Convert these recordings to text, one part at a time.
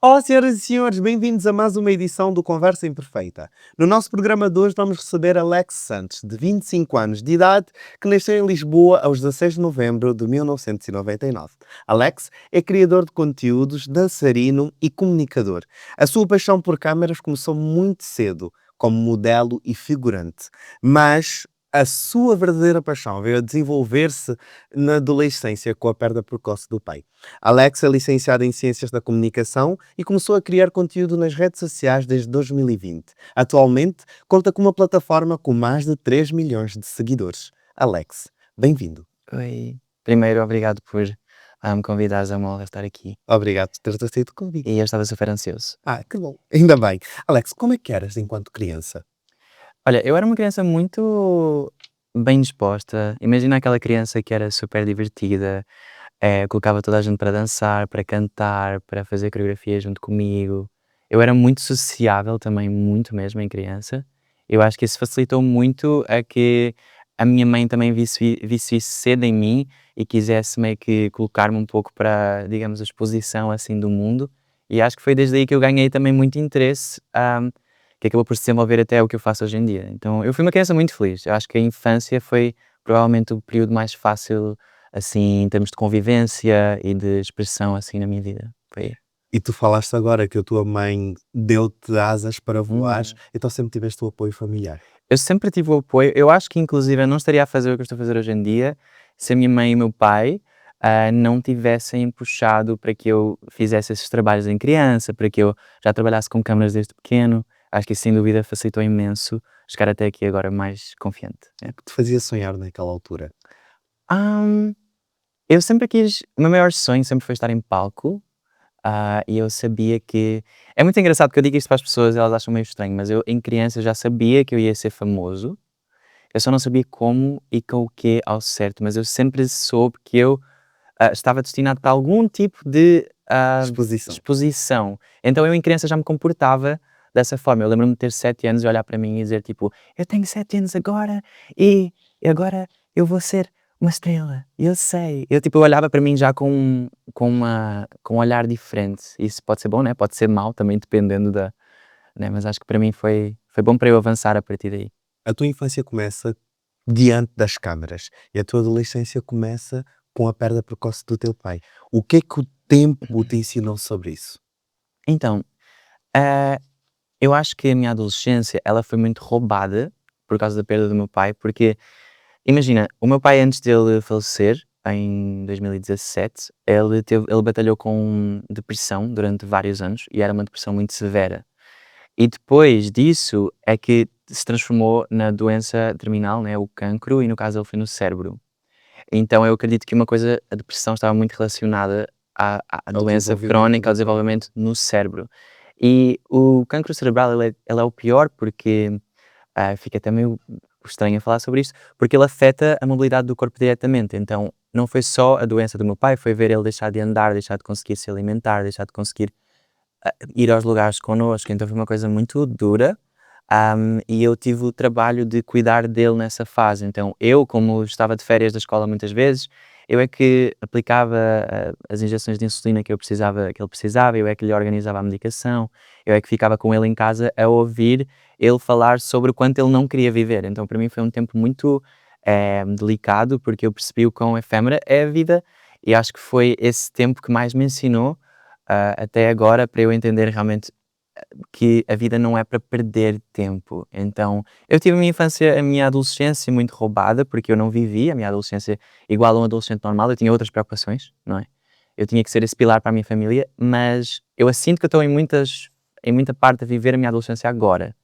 Olá, senhoras e senhores, bem-vindos a mais uma edição do Conversa Imperfeita. No nosso programa de hoje vamos receber Alex Santos, de 25 anos de idade, que nasceu em Lisboa aos 16 de novembro de 1999. Alex é criador de conteúdos, dançarino e comunicador. A sua paixão por câmaras começou muito cedo, como modelo e figurante, mas a sua verdadeira paixão veio a desenvolver-se na adolescência com a perda precoce do pai. Alex é licenciado em Ciências da Comunicação e começou a criar conteúdo nas redes sociais desde 2020. Atualmente, conta com uma plataforma com mais de 3 milhões de seguidores. Alex, bem-vindo. Oi. Primeiro, obrigado por me convidares, é uma honra estar aqui. Obrigado por teres aceito o convite. E eu estava super ansioso. Que bom. Ainda bem. Alex, como é que eras enquanto criança? Olha, eu era uma criança muito bem disposta. Imagina aquela criança que era super divertida, colocava toda a gente para dançar, para cantar, para fazer coreografia junto comigo. Eu era muito sociável também, muito mesmo em criança. Eu acho que isso facilitou muito a que a minha mãe também visse isso cedo em mim e quisesse meio que colocar-me um pouco para, digamos, a exposição assim do mundo. E acho que foi desde aí que eu ganhei também muito interesse, que acabou por se desenvolver até o que eu faço hoje em dia. Então eu fui uma criança muito feliz. Eu acho que a infância foi provavelmente o período mais fácil, assim, em termos de convivência e de expressão, assim, na minha vida. Foi. E tu falaste agora que a tua mãe deu-te asas para voares, Uhum. então sempre tiveste o apoio familiar. Eu sempre tive o apoio. Eu acho que inclusive eu não estaria a fazer o que eu estou a fazer hoje em dia se a minha mãe e o meu pai não tivessem puxado para que eu fizesse esses trabalhos em criança, para que eu já trabalhasse com câmaras desde pequeno. Acho que isso sem dúvida facilitou imenso chegar até aqui agora mais confiante. É. O que te fazia sonhar naquela altura? Hum, eu sempre quis, o meu maior sonho sempre foi estar em palco. E eu sabia que é muito engraçado porque eu digo isto para as pessoas e elas acham meio estranho, mas eu em criança já sabia que eu ia ser famoso, eu só não sabia como e com o quê ao certo, mas eu sempre soube que eu, estava destinado para algum tipo de, Exposição. exposição. Então eu em criança já me comportava dessa forma. Eu lembro-me de ter 7 anos e olhar para mim e dizer tipo: "Eu tenho 7 anos agora e agora eu vou ser uma estrela, eu sei". Eu olhava para mim já com um olhar diferente. Isso pode ser bom, né, pode ser mau também dependendo da, né, mas acho que para mim foi bom para eu avançar a partir daí. A tua infância começa diante das câmaras e a tua adolescência começa com a perda precoce do teu pai. O que é que o tempo te ensinou sobre isso? Então, ah, eu acho que a minha adolescência, ela foi muito roubada por causa da perda do meu pai, porque imagina, o meu pai antes dele falecer, em 2017, ele batalhou com depressão durante vários anos e era uma depressão muito severa. E depois disso é que se transformou na doença terminal, né, o cancro, e no caso ele foi no cérebro. Então eu acredito que uma coisa, a depressão estava muito relacionada à Ao doença desenvolvimento crónica, do ao teu pai. desenvolvimento no cérebro. E o cancro cerebral, ele é o pior porque, fica até meio estranho a falar sobre isto, porque ele afeta a mobilidade do corpo diretamente. Então não foi só a doença do meu pai, foi ver ele deixar de andar, deixar de conseguir se alimentar, deixar de conseguir ir aos lugares connosco. Então foi uma coisa muito dura. E eu tive o trabalho de cuidar dele nessa fase. Então, eu, como estava de férias da escola muitas vezes, eu é que aplicava as injeções de insulina que ele precisava, eu é que lhe organizava a medicação, eu é que ficava com ele em casa a ouvir ele falar sobre o quanto ele não queria viver. Então, para mim foi um tempo muito delicado, porque eu percebi o quão efêmera é a vida e acho que foi esse tempo que mais me ensinou até agora para eu entender realmente que a vida não é para perder tempo. Então, eu tive a minha infância, a minha adolescência muito roubada, porque eu não vivi a minha adolescência igual a um adolescente normal, eu tinha outras preocupações, não é? Eu tinha que ser esse pilar para a minha família, mas eu sinto que eu estou em muita parte a viver a minha adolescência agora,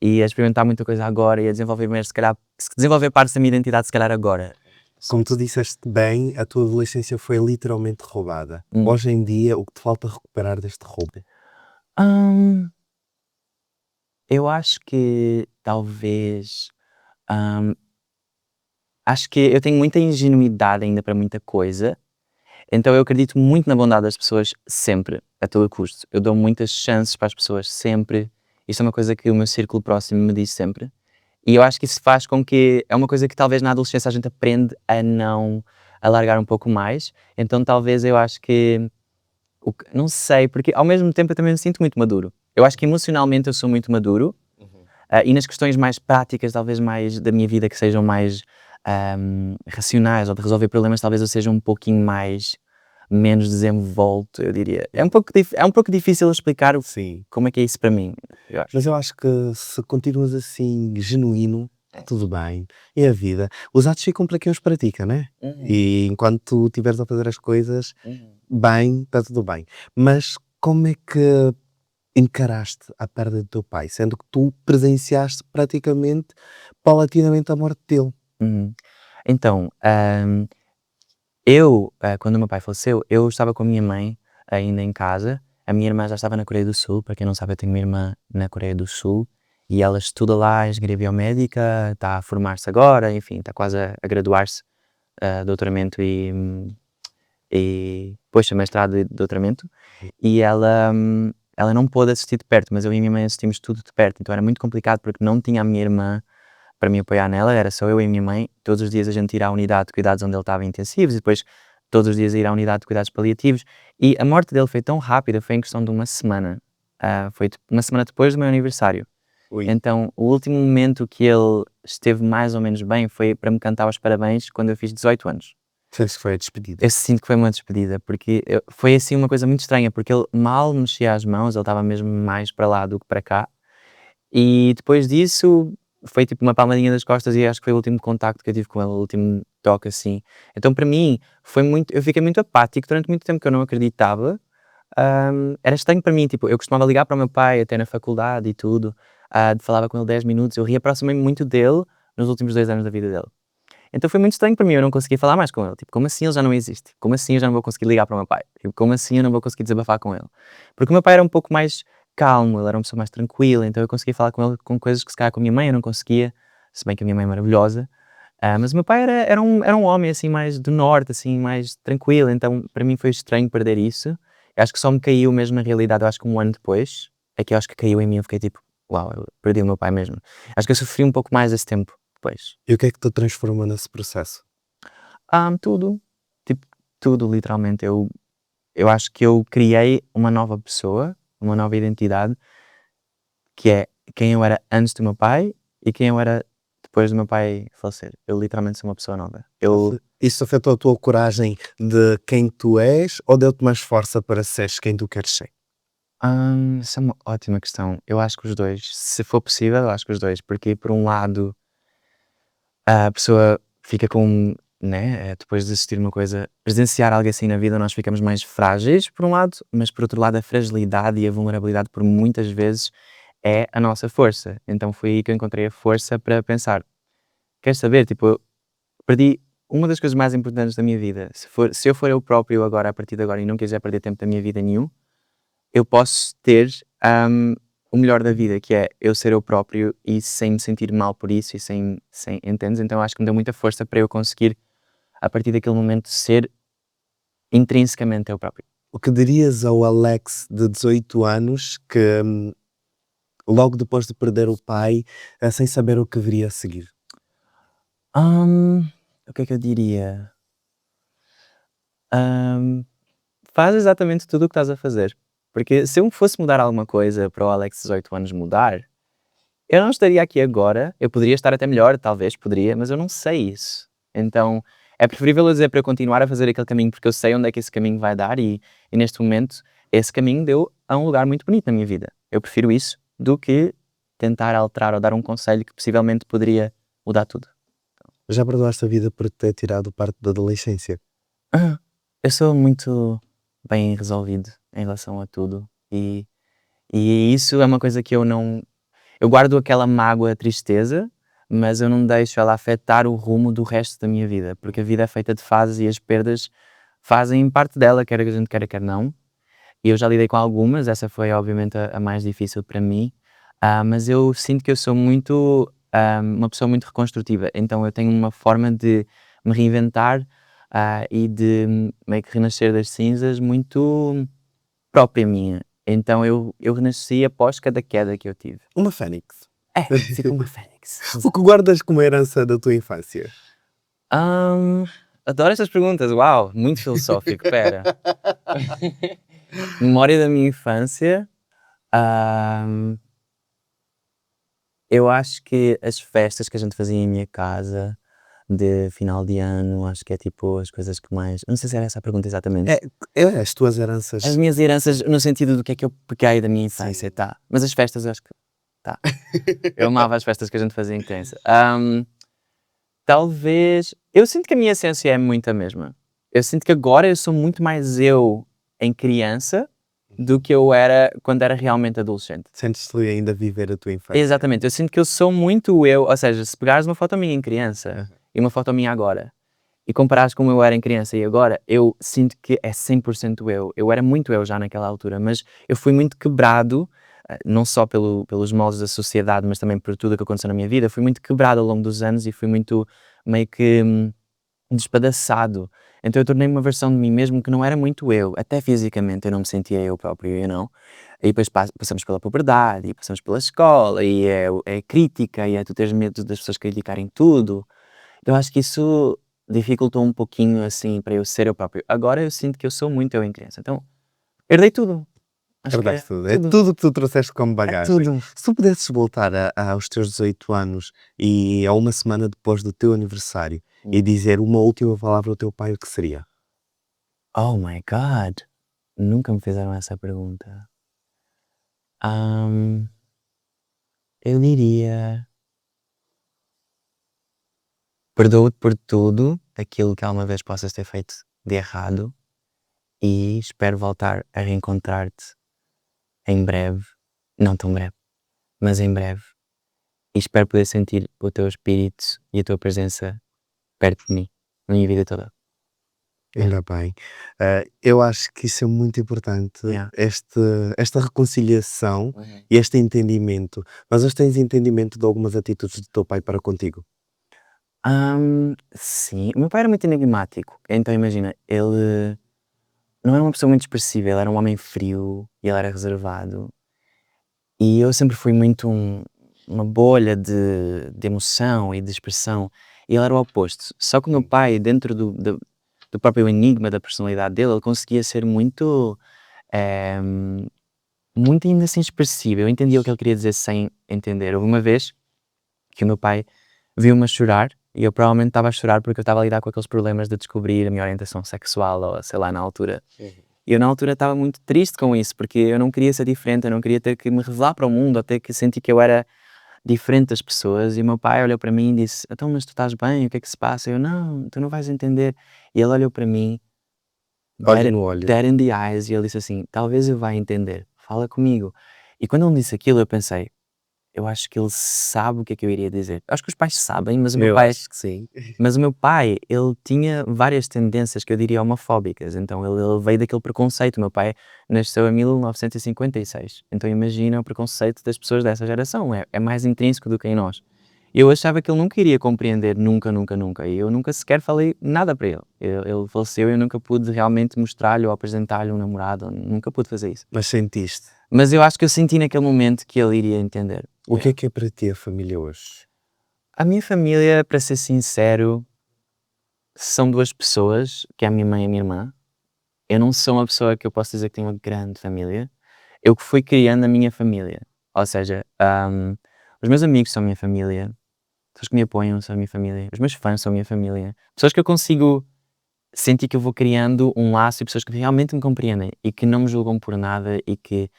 e a experimentar muita coisa agora, e a desenvolver mesmo, se calhar, desenvolver partes da minha identidade, se calhar agora. Como tu disseste bem, a tua adolescência foi literalmente roubada. Hum. Hoje em dia, o que te falta recuperar deste roubo? Hum, eu acho que talvez. hum, Acho que eu tenho muita ingenuidade ainda para muita coisa, então eu acredito muito na bondade das pessoas sempre, a todo custo. Eu dou muitas chances para as pessoas sempre. Isto é uma coisa que o meu círculo próximo me diz sempre. E eu acho que isso faz com que é uma coisa que talvez na adolescência a gente aprende a não alargar um pouco mais. Então talvez eu acho que Não sei, porque ao mesmo tempo eu também me sinto muito maduro. Eu acho que emocionalmente eu sou muito maduro, e nas questões mais práticas, talvez mais da minha vida, que sejam mais racionais ou de resolver problemas, talvez eu seja um pouquinho menos desenvolto, eu diria. É um pouco difícil explicar Sim. como é que é isso para mim, eu acho. Mas eu acho que se continuas assim, genuíno, tudo bem. É a vida. Os atos ficam para quem os pratica, né? Uhum, E enquanto tu estiveres a fazer as coisas uhum. bem, está tudo bem. Mas como é que encaraste a perda do teu pai? Sendo que tu presenciaste praticamente, paulatinamente, a morte dele. Uhum. Então, quando o meu pai faleceu, eu estava com a minha mãe ainda em casa. A minha irmã já estava na Coreia do Sul. Para quem não sabe, eu tenho uma irmã na Coreia do Sul e ela estuda lá engenharia biomédica, está a formar-se agora, enfim, está quase a graduar-se, doutoramento e depois mestrado e doutoramento. E ela não pôde assistir de perto, mas eu e a minha mãe assistimos tudo de perto, então era muito complicado porque não tinha a minha irmã para me apoiar nela, era só eu e a minha mãe. Todos os dias a gente ir à unidade de cuidados onde ele estava intensivos e depois todos os dias ir à unidade de cuidados paliativos. E a morte dele foi tão rápida, foi em questão de uma semana. Foi uma semana depois do meu aniversário. Ui. Então, o último momento que ele esteve mais ou menos bem foi para me cantar os parabéns quando eu fiz 18 anos. Sentes que foi a despedida? Eu sinto que foi uma despedida, porque foi assim uma coisa muito estranha, porque ele mal mexia as mãos, ele estava mesmo mais para lá do que para cá. E depois disso foi tipo uma palmadinha das costas e acho que foi o último contacto que eu tive com ele, o último toque assim. Então para mim foi muito, eu fiquei muito apático durante muito tempo que eu não acreditava. Era estranho para mim, tipo, eu costumava ligar para o meu pai até na faculdade e tudo, falava com ele 10 minutos, eu reaproximei-me muito dele nos últimos 2 anos da vida dele. Então foi muito estranho para mim, eu não conseguia falar mais com ele. Tipo, como assim ele já não existe? Como assim eu já não vou conseguir ligar para o meu pai? Tipo, como assim eu não vou conseguir desabafar com ele? Porque o meu pai era um pouco mais calmo, ele era uma pessoa mais tranquila, então eu conseguia falar com ele com coisas que se calhar com a minha mãe eu não conseguia, se bem que a minha mãe é maravilhosa. Mas o meu pai era um homem assim mais do norte, assim, mais tranquilo, então para mim foi estranho perder isso. Eu acho que só me caiu mesmo na realidade, eu acho que um ano depois, é que eu acho que caiu em mim, eu fiquei tipo, uau, eu perdi o meu pai mesmo. Acho que eu sofri um pouco mais esse tempo depois. E o que é que te transformou nesse processo? Tudo. Tipo, tudo literalmente. Eu acho que eu criei uma nova pessoa, uma nova identidade, que é quem eu era antes do meu pai e quem eu era depois do meu pai falecer. Eu literalmente sou uma pessoa nova. Isso afetou a tua coragem de quem tu és ou deu-te mais força para seres quem tu queres ser? Essa é uma ótima questão. Eu acho que os dois. Se for possível, eu acho que os dois. Porque por um lado, a pessoa fica com, né, depois de assistir uma coisa, presenciar algo assim na vida, nós ficamos mais frágeis, por um lado, mas por outro lado, a fragilidade e a vulnerabilidade, por muitas vezes, é a nossa força. Então foi aí que eu encontrei a força para pensar: queres saber? Tipo, eu perdi uma das coisas mais importantes da minha vida. Se eu for eu próprio agora, a partir de agora, e não quiser perder tempo da minha vida nenhum, eu posso ter o melhor da vida, que é eu ser eu próprio e sem me sentir mal por isso e sem entendes? Então acho que me deu muita força para eu conseguir, a partir daquele momento, ser intrinsecamente eu próprio. O que dirias ao Alex de 18 anos que, logo depois de perder o pai, sem saber o que viria a seguir? O que é que eu diria? Hum, Faz exatamente tudo o que estás a fazer. Porque se eu fosse mudar alguma coisa para o Alex de 18 anos mudar, eu não estaria aqui agora. Eu poderia estar até melhor, talvez, poderia, mas eu não sei isso. Então, é preferível eu dizer para eu continuar a fazer aquele caminho, porque eu sei onde é que esse caminho vai dar e neste momento esse caminho deu a um lugar muito bonito na minha vida. Eu prefiro isso do que tentar alterar ou dar um conselho que possivelmente poderia mudar tudo. Já perdoaste a vida por te ter tirado parte da adolescência? Ah, Eu sou muito bem resolvido em relação a tudo e isso é uma coisa que eu não. Eu guardo aquela mágoa, tristeza, mas eu não deixo ela afetar o rumo do resto da minha vida, porque a vida é feita de fases e as perdas fazem parte dela, quer a gente queira, quer não. E eu já lidei com algumas, essa foi obviamente a mais difícil para mim, mas eu sinto que eu sou muito, uma pessoa muito reconstrutiva, então eu tenho uma forma de me reinventar, e de meio que renascer das cinzas muito própria minha. Então eu renasci após cada queda que eu tive. Uma fênix. Tipo uma fênix. O que guardas como herança da tua infância? Hum, Adoro essas perguntas, uau, muito filosófico, pera. Memória da minha infância, ahm, eu acho que as festas que a gente fazia em minha casa, de final de ano, acho que é tipo as coisas que mais. Não sei se era essa a pergunta exatamente. É as tuas As heranças. minhas heranças, no sentido do que é que eu peguei da minha infância, Sim. tá. Mas as festas, eu acho que tá. Eu amava as festas que a gente fazia em criança. Talvez. Eu sinto que a minha essência é muito a mesma. Eu sinto que agora eu sou muito mais eu em criança do que eu era quando era realmente adolescente. Sentes-te ainda viver a tua infância. Exatamente, eu sinto que eu sou muito eu, ou seja, se pegares uma foto minha em criança Aham. e uma foto minha agora e comparares como eu era em criança e agora, eu sinto que é 100% eu. Eu era muito eu já naquela altura, mas eu fui muito quebrado, não só pelos moldes da sociedade, mas também por tudo o que aconteceu na minha vida. Fui muito quebrado ao longo dos anos e fui muito meio que despedaçado. Então eu tornei-me uma versão de mim mesmo que não era muito eu, até fisicamente eu não me sentia eu próprio, eu não. E depois passamos pela puberdade, e passamos pela escola, e é crítica, e é tu teres medo das pessoas criticarem tudo. Eu acho que isso dificultou um pouquinho, assim, para eu ser eu próprio. Agora eu sinto que eu sou muito eu em criança, então herdei tudo. Acho que Herdaste é tudo. É tudo, tudo o que tu trouxeste como é bagagem. tudo. Se tu pudesses voltar aos teus 18 anos e a uma semana depois do teu aniversário e dizer uma última palavra ao teu pai, o que seria? Oh my God! Nunca me fizeram essa pergunta. Ahm, eu diria... Perdoo-te por tudo aquilo que alguma vez possas ter feito de errado e espero voltar a reencontrar-te em breve, não tão breve, mas em breve, e espero poder sentir o teu espírito e a tua presença perto de mim, na minha vida toda. Ainda bem. Eu acho que isso é muito importante, Yeah. esta reconciliação Uhum. e este entendimento. Mas hoje tens entendimento de algumas atitudes do teu pai para contigo? Sim, o meu pai era muito enigmático, então imagina, ele não era uma pessoa muito expressiva, ele era um homem frio e ele era reservado. E eu sempre fui muito uma bolha de emoção e de expressão, e ele era o oposto. Só que o meu pai, dentro do próprio enigma da personalidade dele, ele conseguia ser muito, eh, muito ainda assim expressivo. Eu entendia o que ele queria dizer sem entender. Houve uma vez que o meu pai viu-me a chorar, e eu provavelmente estava a chorar porque eu estava a lidar com aqueles problemas de descobrir a minha orientação sexual, ou sei lá, na altura. E eu na altura estava muito triste com isso, porque eu não queria ser diferente, eu não queria ter que me revelar para o mundo, ou ter que sentir que eu era diferente das pessoas. E o meu pai olhou para mim e disse: "Então, mas tu estás bem? O que é que se passa?" Eu: "Não, tu não vais entender." E ele olhou para mim, Olho dead, no olho. dead in the eyes, e ele disse assim: "Talvez eu vá entender, fala comigo." E quando ele disse aquilo, eu pensei: eu acho que ele sabe o que é que eu iria dizer. Acho que os pais sabem, Eu acho que sim. mas o meu pai, ele tinha várias tendências que eu diria homofóbicas, então ele veio daquele preconceito. O meu pai nasceu em 1956, então imagina o preconceito das pessoas dessa geração, é mais intrínseco do que em nós. Eu achava que ele nunca iria compreender, nunca, nunca, nunca, e eu nunca sequer falei nada para ele. Ele faleceu e eu nunca pude realmente mostrar-lhe ou apresentar-lhe um namorado, nunca pude fazer isso. Mas sentiste. Mas eu acho que eu senti naquele momento que ele iria entender. O que é para ti a família hoje? A minha família, para ser sincero, são duas pessoas, que é a minha mãe e a minha irmã. Eu não sou uma pessoa que eu posso dizer que tenho uma grande família. Eu que fui criando a minha família. Ou seja, os meus amigos são a minha família, pessoas que me apoiam são a minha família, os meus fãs são a minha família, pessoas que eu consigo sentir que eu vou criando um laço, e pessoas que realmente me compreendem e que não me julgam por nada e que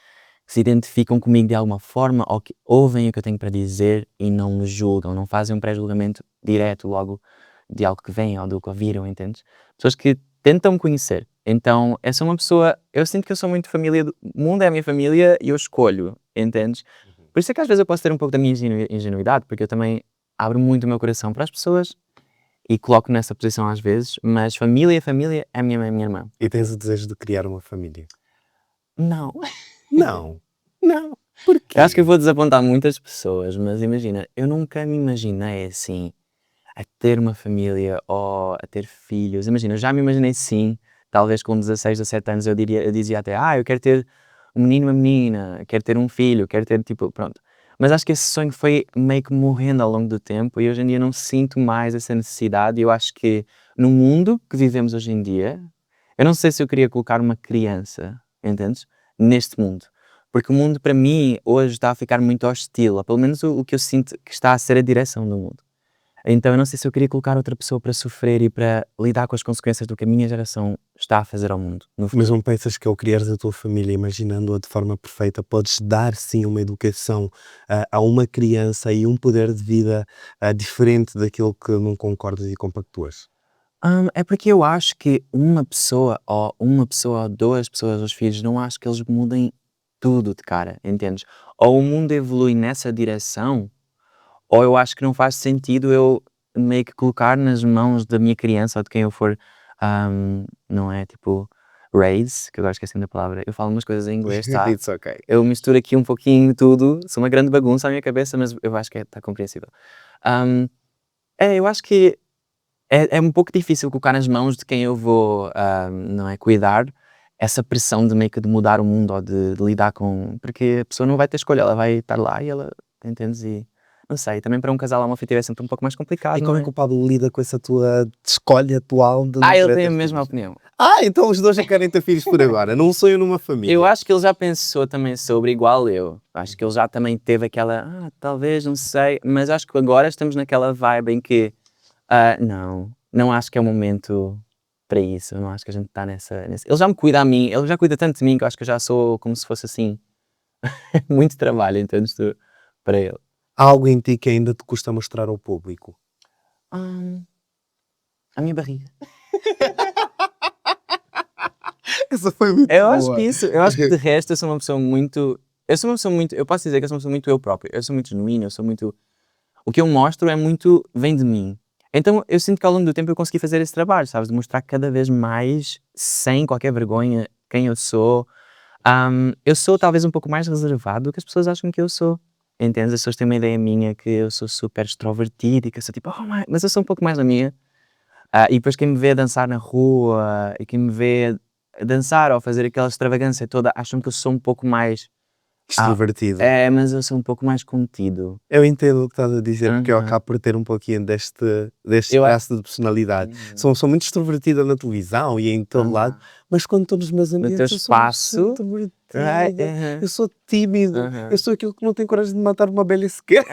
se identificam comigo de alguma forma, ou que ouvem o que eu tenho para dizer e não me julgam, não fazem um pré-julgamento direto logo de algo que vem ou do que ouviram, entendes? Pessoas que tentam me conhecer. Então, eu sou uma pessoa, eu sinto que eu sou muito família, o mundo é a minha família e eu escolho, entendes? Por isso é que às vezes eu posso ter um pouco da minha ingenuidade, porque eu também abro muito o meu coração para as pessoas e coloco nessa posição às vezes, mas família é a minha mãe e a minha irmã. E tens o desejo de criar uma família? Não. Não. Não. Porquê? Eu acho que eu vou desapontar muitas pessoas, mas imagina, eu nunca me imaginei assim, a ter uma família ou a ter filhos. Imagina, eu já me imaginei sim, talvez com 16, 17 anos eu dizia até, eu quero ter um menino e uma menina, quero ter um filho, quero ter tipo, pronto. Mas acho que esse sonho foi meio que morrendo ao longo do tempo e hoje em dia não sinto mais essa necessidade. Eu acho que no mundo que vivemos hoje em dia, eu não sei se eu queria colocar uma criança. entendes? Neste mundo. Porque o mundo, para mim, hoje está a ficar muito hostil, ou pelo menos o que eu sinto que está a ser a direção do mundo. Então eu não sei se eu queria colocar outra pessoa para sofrer e para lidar com as consequências do que a minha geração está a fazer ao mundo. No futuro. Mas não pensas que ao criares a tua família, imaginando-a de forma perfeita, podes dar sim uma educação a uma criança e um poder de vida diferente daquilo que não concordas e compactuas? É porque eu acho que uma pessoa ou duas pessoas, os filhos, não acho que eles mudem tudo de cara, entendes? Ou o mundo evolui nessa direção, ou eu acho que não faz sentido eu meio que colocar nas mãos da minha criança ou de quem eu for, não é? Tipo, raise, que eu agora esqueci da palavra. Eu falo umas coisas em inglês, tá? It's okay. Eu misturo aqui um pouquinho tudo, sou uma grande bagunça à minha cabeça, mas eu acho que está compreensível. Ahm, eu acho que é um pouco difícil colocar nas mãos de quem eu vou, não é, cuidar, essa pressão de meio que de mudar o mundo ou de lidar com, porque a pessoa não vai ter escolha, ela vai estar lá e ela, entendes? E não sei, também para um casal homoafetivo é sempre um pouco mais complicado, E não como é é? que o Pablo lida com essa tua escolha atual de não Ele querer tem a ter mesma filhos? opinião. Então os dois já querem ter filhos por agora, não sonho numa família. Eu acho que ele já pensou também sobre igual eu. Acho que ele já também teve aquela, talvez, não sei, mas acho que agora estamos naquela vibe em que, não acho que é o momento para isso, eu não acho que a gente está Ele já me cuida a mim, ele já cuida tanto de mim que eu acho que eu já sou como se fosse assim, muito trabalho, entendes tu, para ele. Há algo em ti que ainda te custa mostrar ao público? Hum, a minha barriga. Essa foi muito Eu acho que boa. isso, eu acho que de resto eu posso dizer que eu sou uma pessoa muito eu próprio, eu sou muito genuíno, eu sou muito, o que eu mostro é muito, vem de mim. Então eu sinto que ao longo do tempo eu consegui fazer esse trabalho, sabes, de mostrar cada vez mais, sem qualquer vergonha, quem eu sou. Eu sou talvez um pouco mais reservado do que as pessoas acham que eu sou. Entendes? As pessoas têm uma ideia minha que eu sou super extrovertido e que eu sou tipo, mas eu sou um pouco mais a minha. E depois quem me vê dançar na rua e quem me vê dançar ou fazer aquela extravagância toda, acham que eu sou um pouco mais. Extrovertido. Mas eu sou um pouco mais contido. Eu entendo o que estás a dizer, porque eu Aham. acabo por ter um pouquinho deste Eu a traço de personalidade. Uhum. Sou muito extrovertida na televisão e em todo lado, Aham. mas quando estou nos meus No teu ambientes eu sou espaço, right? extrovertida, Aham. eu sou tímido, eu Aham. sou aquilo que não tem coragem de matar uma abelha sequer.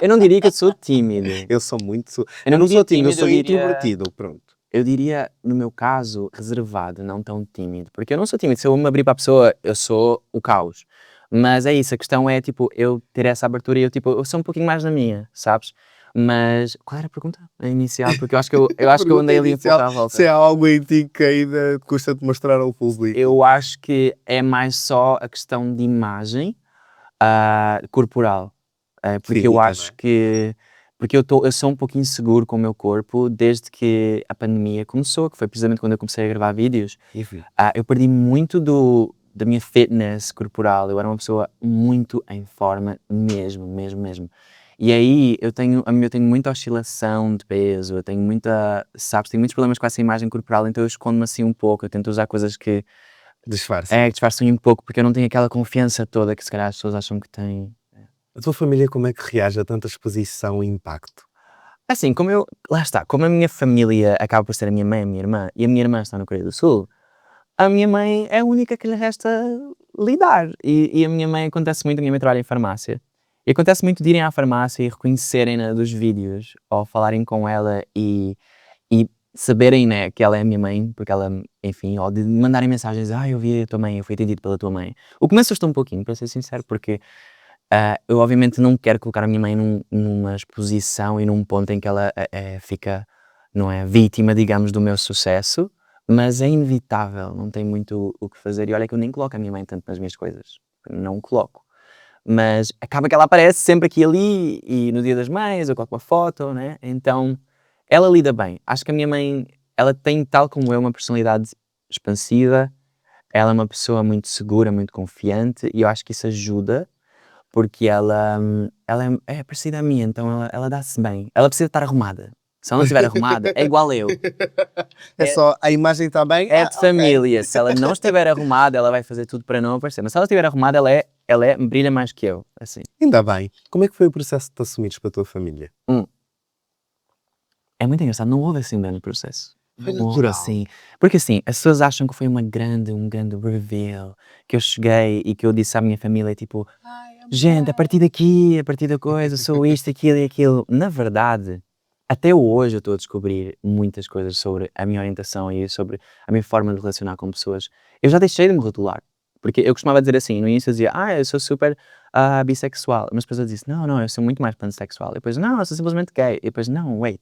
Eu não diria que eu sou tímido. Eu sou muito. Eu Eu não não diria sou tímido, eu tímido, sou introvertido. Pronto. eu diria, no meu caso, reservado, não tão tímido. Porque eu não sou tímido, se eu me abrir para a pessoa, eu sou o caos. Mas é isso, a questão é, tipo, eu ter essa abertura e eu, tipo, eu sou um pouquinho mais na minha, sabes? Mas, qual era a pergunta? A inicial, porque eu A acho que eu pergunta andei ali um pouco inicial, à se volta. há algo em ti que ainda custa-te mostrar ao público. Eu acho que é mais só a questão de imagem, corporal. Porque eu Física, não acho é? que eu sou um pouquinho inseguro com o meu corpo desde que a pandemia começou, que foi precisamente quando eu comecei a gravar vídeos. Enfim. Eu perdi muito da minha fitness corporal, eu era uma pessoa muito em forma mesmo, mesmo, mesmo. E aí eu tenho muita oscilação de peso, eu tenho sabes, tenho muitos problemas com essa imagem corporal, então eu escondo-me assim um pouco, eu tento usar coisas que Disfarça. que disfarçam um pouco, porque eu não tenho aquela confiança toda que se calhar as pessoas acham que têm. A tua família como é que reage a tanta exposição e impacto? Assim, lá está, como a minha família acaba por ser a minha mãe e a minha irmã, e a minha irmã está no Coreia do Sul, a minha mãe é a única que lhe resta lidar. E a minha mãe, acontece muito, a minha mãe trabalha em farmácia, e acontece muito de irem à farmácia e reconhecerem-na dos vídeos, ou falarem com ela e saberem, né, que ela é a minha mãe, porque ela, enfim, ou de mandarem mensagens, eu vi a tua mãe, eu fui atendido pela tua mãe. O que me assustou um pouquinho, para ser sincero, porque eu obviamente não quero colocar a minha mãe numa exposição e num ponto em que ela fica, não é, vítima, digamos, do meu sucesso, mas é inevitável, não tem muito o que fazer. E olha que eu nem coloco a minha mãe tanto nas minhas coisas, não coloco. Mas acaba que ela aparece sempre aqui e ali, e no Dia das Mães eu coloco uma foto, né? Então ela lida bem. Acho que a minha mãe, ela tem, tal como eu, uma personalidade expansiva, ela é uma pessoa muito segura, muito confiante, e eu acho que isso ajuda porque ela é parecida a mim, então ela dá-se bem. Ela precisa estar arrumada. Se ela não estiver arrumada, é igual eu. É É, só a imagem está bem? é de Ok. família. Se ela não estiver arrumada, ela vai fazer tudo para não aparecer. Mas se ela estiver arrumada, brilha mais que eu. Assim. Ainda bem. Como é que foi o processo de te assumires para a tua família? Hum. É muito engraçado, não houve assim um grande processo. Foi Uau. natural. Sim, porque assim, as pessoas acham que foi um grande reveal, que eu cheguei e que eu disse à minha família, tipo, gente, a partir daqui, a partir da coisa, sou isto, aquilo e aquilo. Na verdade, até hoje eu estou a descobrir muitas coisas sobre a minha orientação e sobre a minha forma de relacionar com pessoas. Eu já deixei de me rotular, porque eu costumava dizer assim, no início eu dizia, eu sou super bissexual, mas depois eu disse, não, eu sou muito mais pansexual, e depois, não, eu sou simplesmente gay, e depois, não, wait.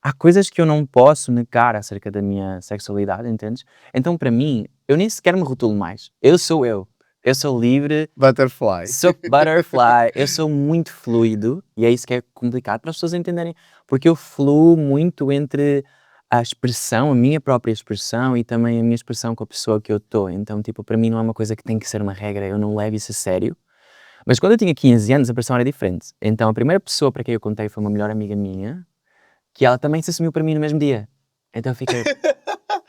Há coisas que eu não posso negar acerca da minha sexualidade, entendes? Então, para mim, eu nem sequer me rotulo mais. Eu sou eu. Eu sou livre, Butterfly. sou butterfly, eu sou muito fluido e é isso que é complicado para as pessoas entenderem, porque eu fluo muito entre a expressão, a minha própria expressão e também a minha expressão com a pessoa que eu estou. Então, tipo, para mim não é uma coisa que tem que ser uma regra, eu não levo isso a sério. Mas quando eu tinha 15 anos, a pressão era diferente. Então, a primeira pessoa para quem eu contei foi uma melhor amiga minha, que ela também se assumiu para mim no mesmo dia. Então eu fiquei,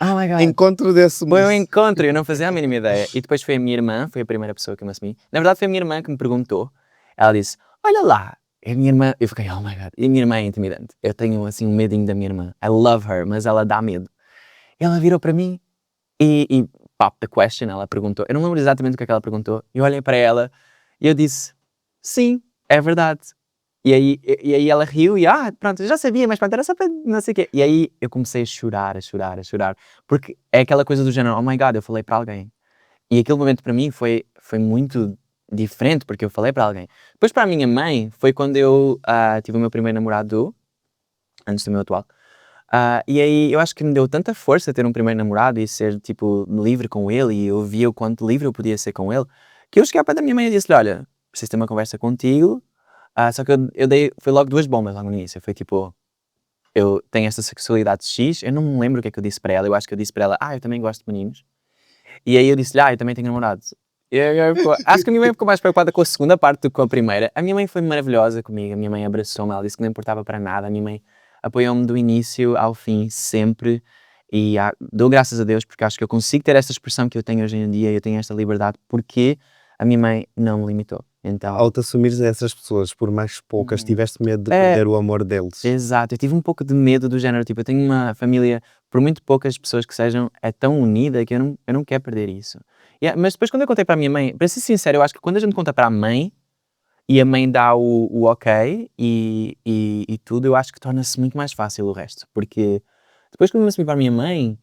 oh my God. Encontro desse Foi um encontro, eu não fazia a mínima ideia. E depois foi a minha irmã, foi a primeira pessoa que eu me assumi. Na verdade foi a minha irmã que me perguntou. Ela disse, olha lá. E a minha irmã, eu fiquei, oh my God. E a minha irmã é intimidante. Eu tenho assim um medinho da minha irmã. I love her, mas ela dá medo. E ela virou para mim e pop the question, ela perguntou. Eu não lembro exatamente o que é que ela perguntou. Eu olhei para ela e eu disse, sim, é verdade. E aí ela riu e, pronto, eu já sabia, mas pronto, era só para não sei o quê. E aí eu comecei a chorar, porque é aquela coisa do género, oh my God, eu falei para alguém. E aquele momento para mim foi muito diferente, porque eu falei para alguém. Depois para a minha mãe, foi quando eu tive o meu primeiro namorado, antes do meu atual. E aí eu acho que me deu tanta força ter um primeiro namorado e ser, tipo, livre com ele, e eu via o quanto livre eu podia ser com ele, que eu cheguei ao pé da minha mãe e disse-lhe, olha, preciso ter uma conversa contigo. Só que eu dei, foi logo 2 bombas logo no início. Foi tipo, eu tenho esta sexualidade X, eu não me lembro o que é que eu disse para ela. Eu acho que eu disse para ela, eu também gosto de meninos. E aí eu disse-lhe, eu também tenho namorado. Acho que a minha mãe ficou mais preocupada com a segunda parte do que com a primeira. A minha mãe foi maravilhosa comigo, a minha mãe abraçou-me, ela disse que não importava para nada. A minha mãe apoiou-me do início ao fim, sempre. E dou graças a Deus porque acho que eu consigo ter esta expressão que eu tenho hoje em dia, eu tenho esta liberdade porque a minha mãe não me limitou. Então, Ao te assumires a essas pessoas, por mais poucas, tiveste medo de É. perder o amor deles. exato, eu tive um pouco de medo do género, tipo, eu tenho uma família, por muito poucas pessoas que sejam, é tão unida que eu não quero perder isso. Mas depois quando eu contei para a minha mãe, para ser sincero, eu acho que quando a gente conta para a mãe, e a mãe dá o ok e tudo, eu acho que torna-se muito mais fácil o resto, porque depois quando eu me assumi para a minha mãe,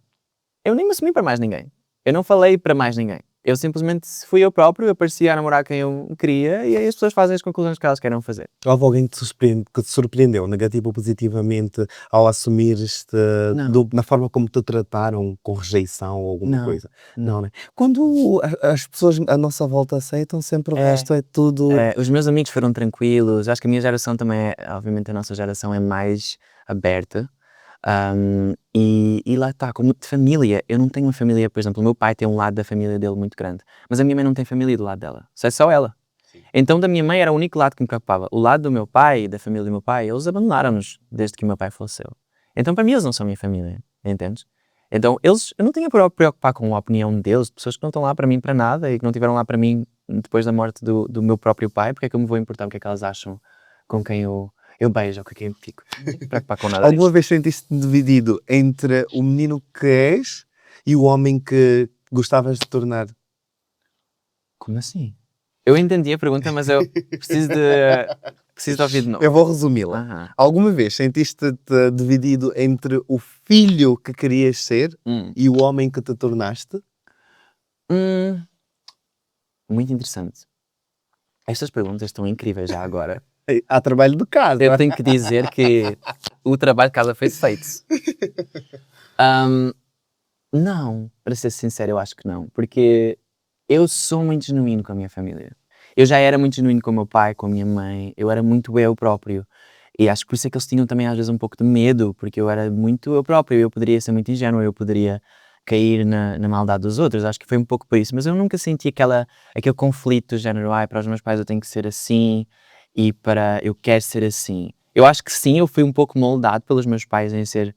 eu nem me assumi para mais ninguém, eu não falei para mais ninguém. Eu simplesmente fui eu próprio, eu parecia a namorar quem eu queria e aí as pessoas fazem as conclusões que elas queiram fazer. Houve alguém que te surpreendeu, negativo ou positivamente, ao assumires-te Não. na forma como te trataram, com rejeição ou alguma Não, coisa? não. Né? Quando as pessoas à nossa volta aceitam, sempre o resto é tudo. Os meus amigos foram tranquilos, acho que a minha geração também obviamente a nossa geração é mais aberta, e lá está, como de família, eu não tenho uma família, por exemplo, o meu pai tem um lado da família dele muito grande, mas a minha mãe não tem família do lado dela, só ela. Então da minha mãe era o único lado que me preocupava, o lado do meu pai, da família do meu pai, eles abandonaram-nos desde que o meu pai faleceu. Então para mim eles não são minha família, entendes? Então eu não tinha para preocupar com a opinião deles, de pessoas que não estão lá para mim para nada e que não estiveram lá para mim depois da morte do meu próprio pai, porque é que eu me vou importar o que é que elas acham com quem eu beijo ou com quem eu fico. Não tenho que me preocupar com nada Alguma disso. vez sentiste dividido entre o menino que és e o homem que gostavas de tornar? Como assim? Eu entendi a pergunta, mas eu preciso de ouvir de novo. Eu vou resumi-la. Aham. Alguma vez sentiste-te dividido entre o filho que querias ser Hum. e o homem que te tornaste? Muito interessante. Estas perguntas estão incríveis já agora. Há trabalho de casa. Eu tenho que dizer que o trabalho de casa foi feito. Não, para ser sincero, eu acho que não, porque eu sou muito genuíno com a minha família. Eu já era muito genuíno com o meu pai, com a minha mãe, eu era muito eu próprio. E acho que por isso é que eles tinham também às vezes um pouco de medo, porque eu era muito eu próprio, eu poderia ser muito ingênuo, eu poderia cair na maldade dos outros, acho que foi um pouco por isso, mas eu nunca senti aquele conflito do género, para os meus pais eu tenho que ser assim, e para eu quero ser assim. Eu acho que sim, eu fui um pouco moldado pelos meus pais em ser,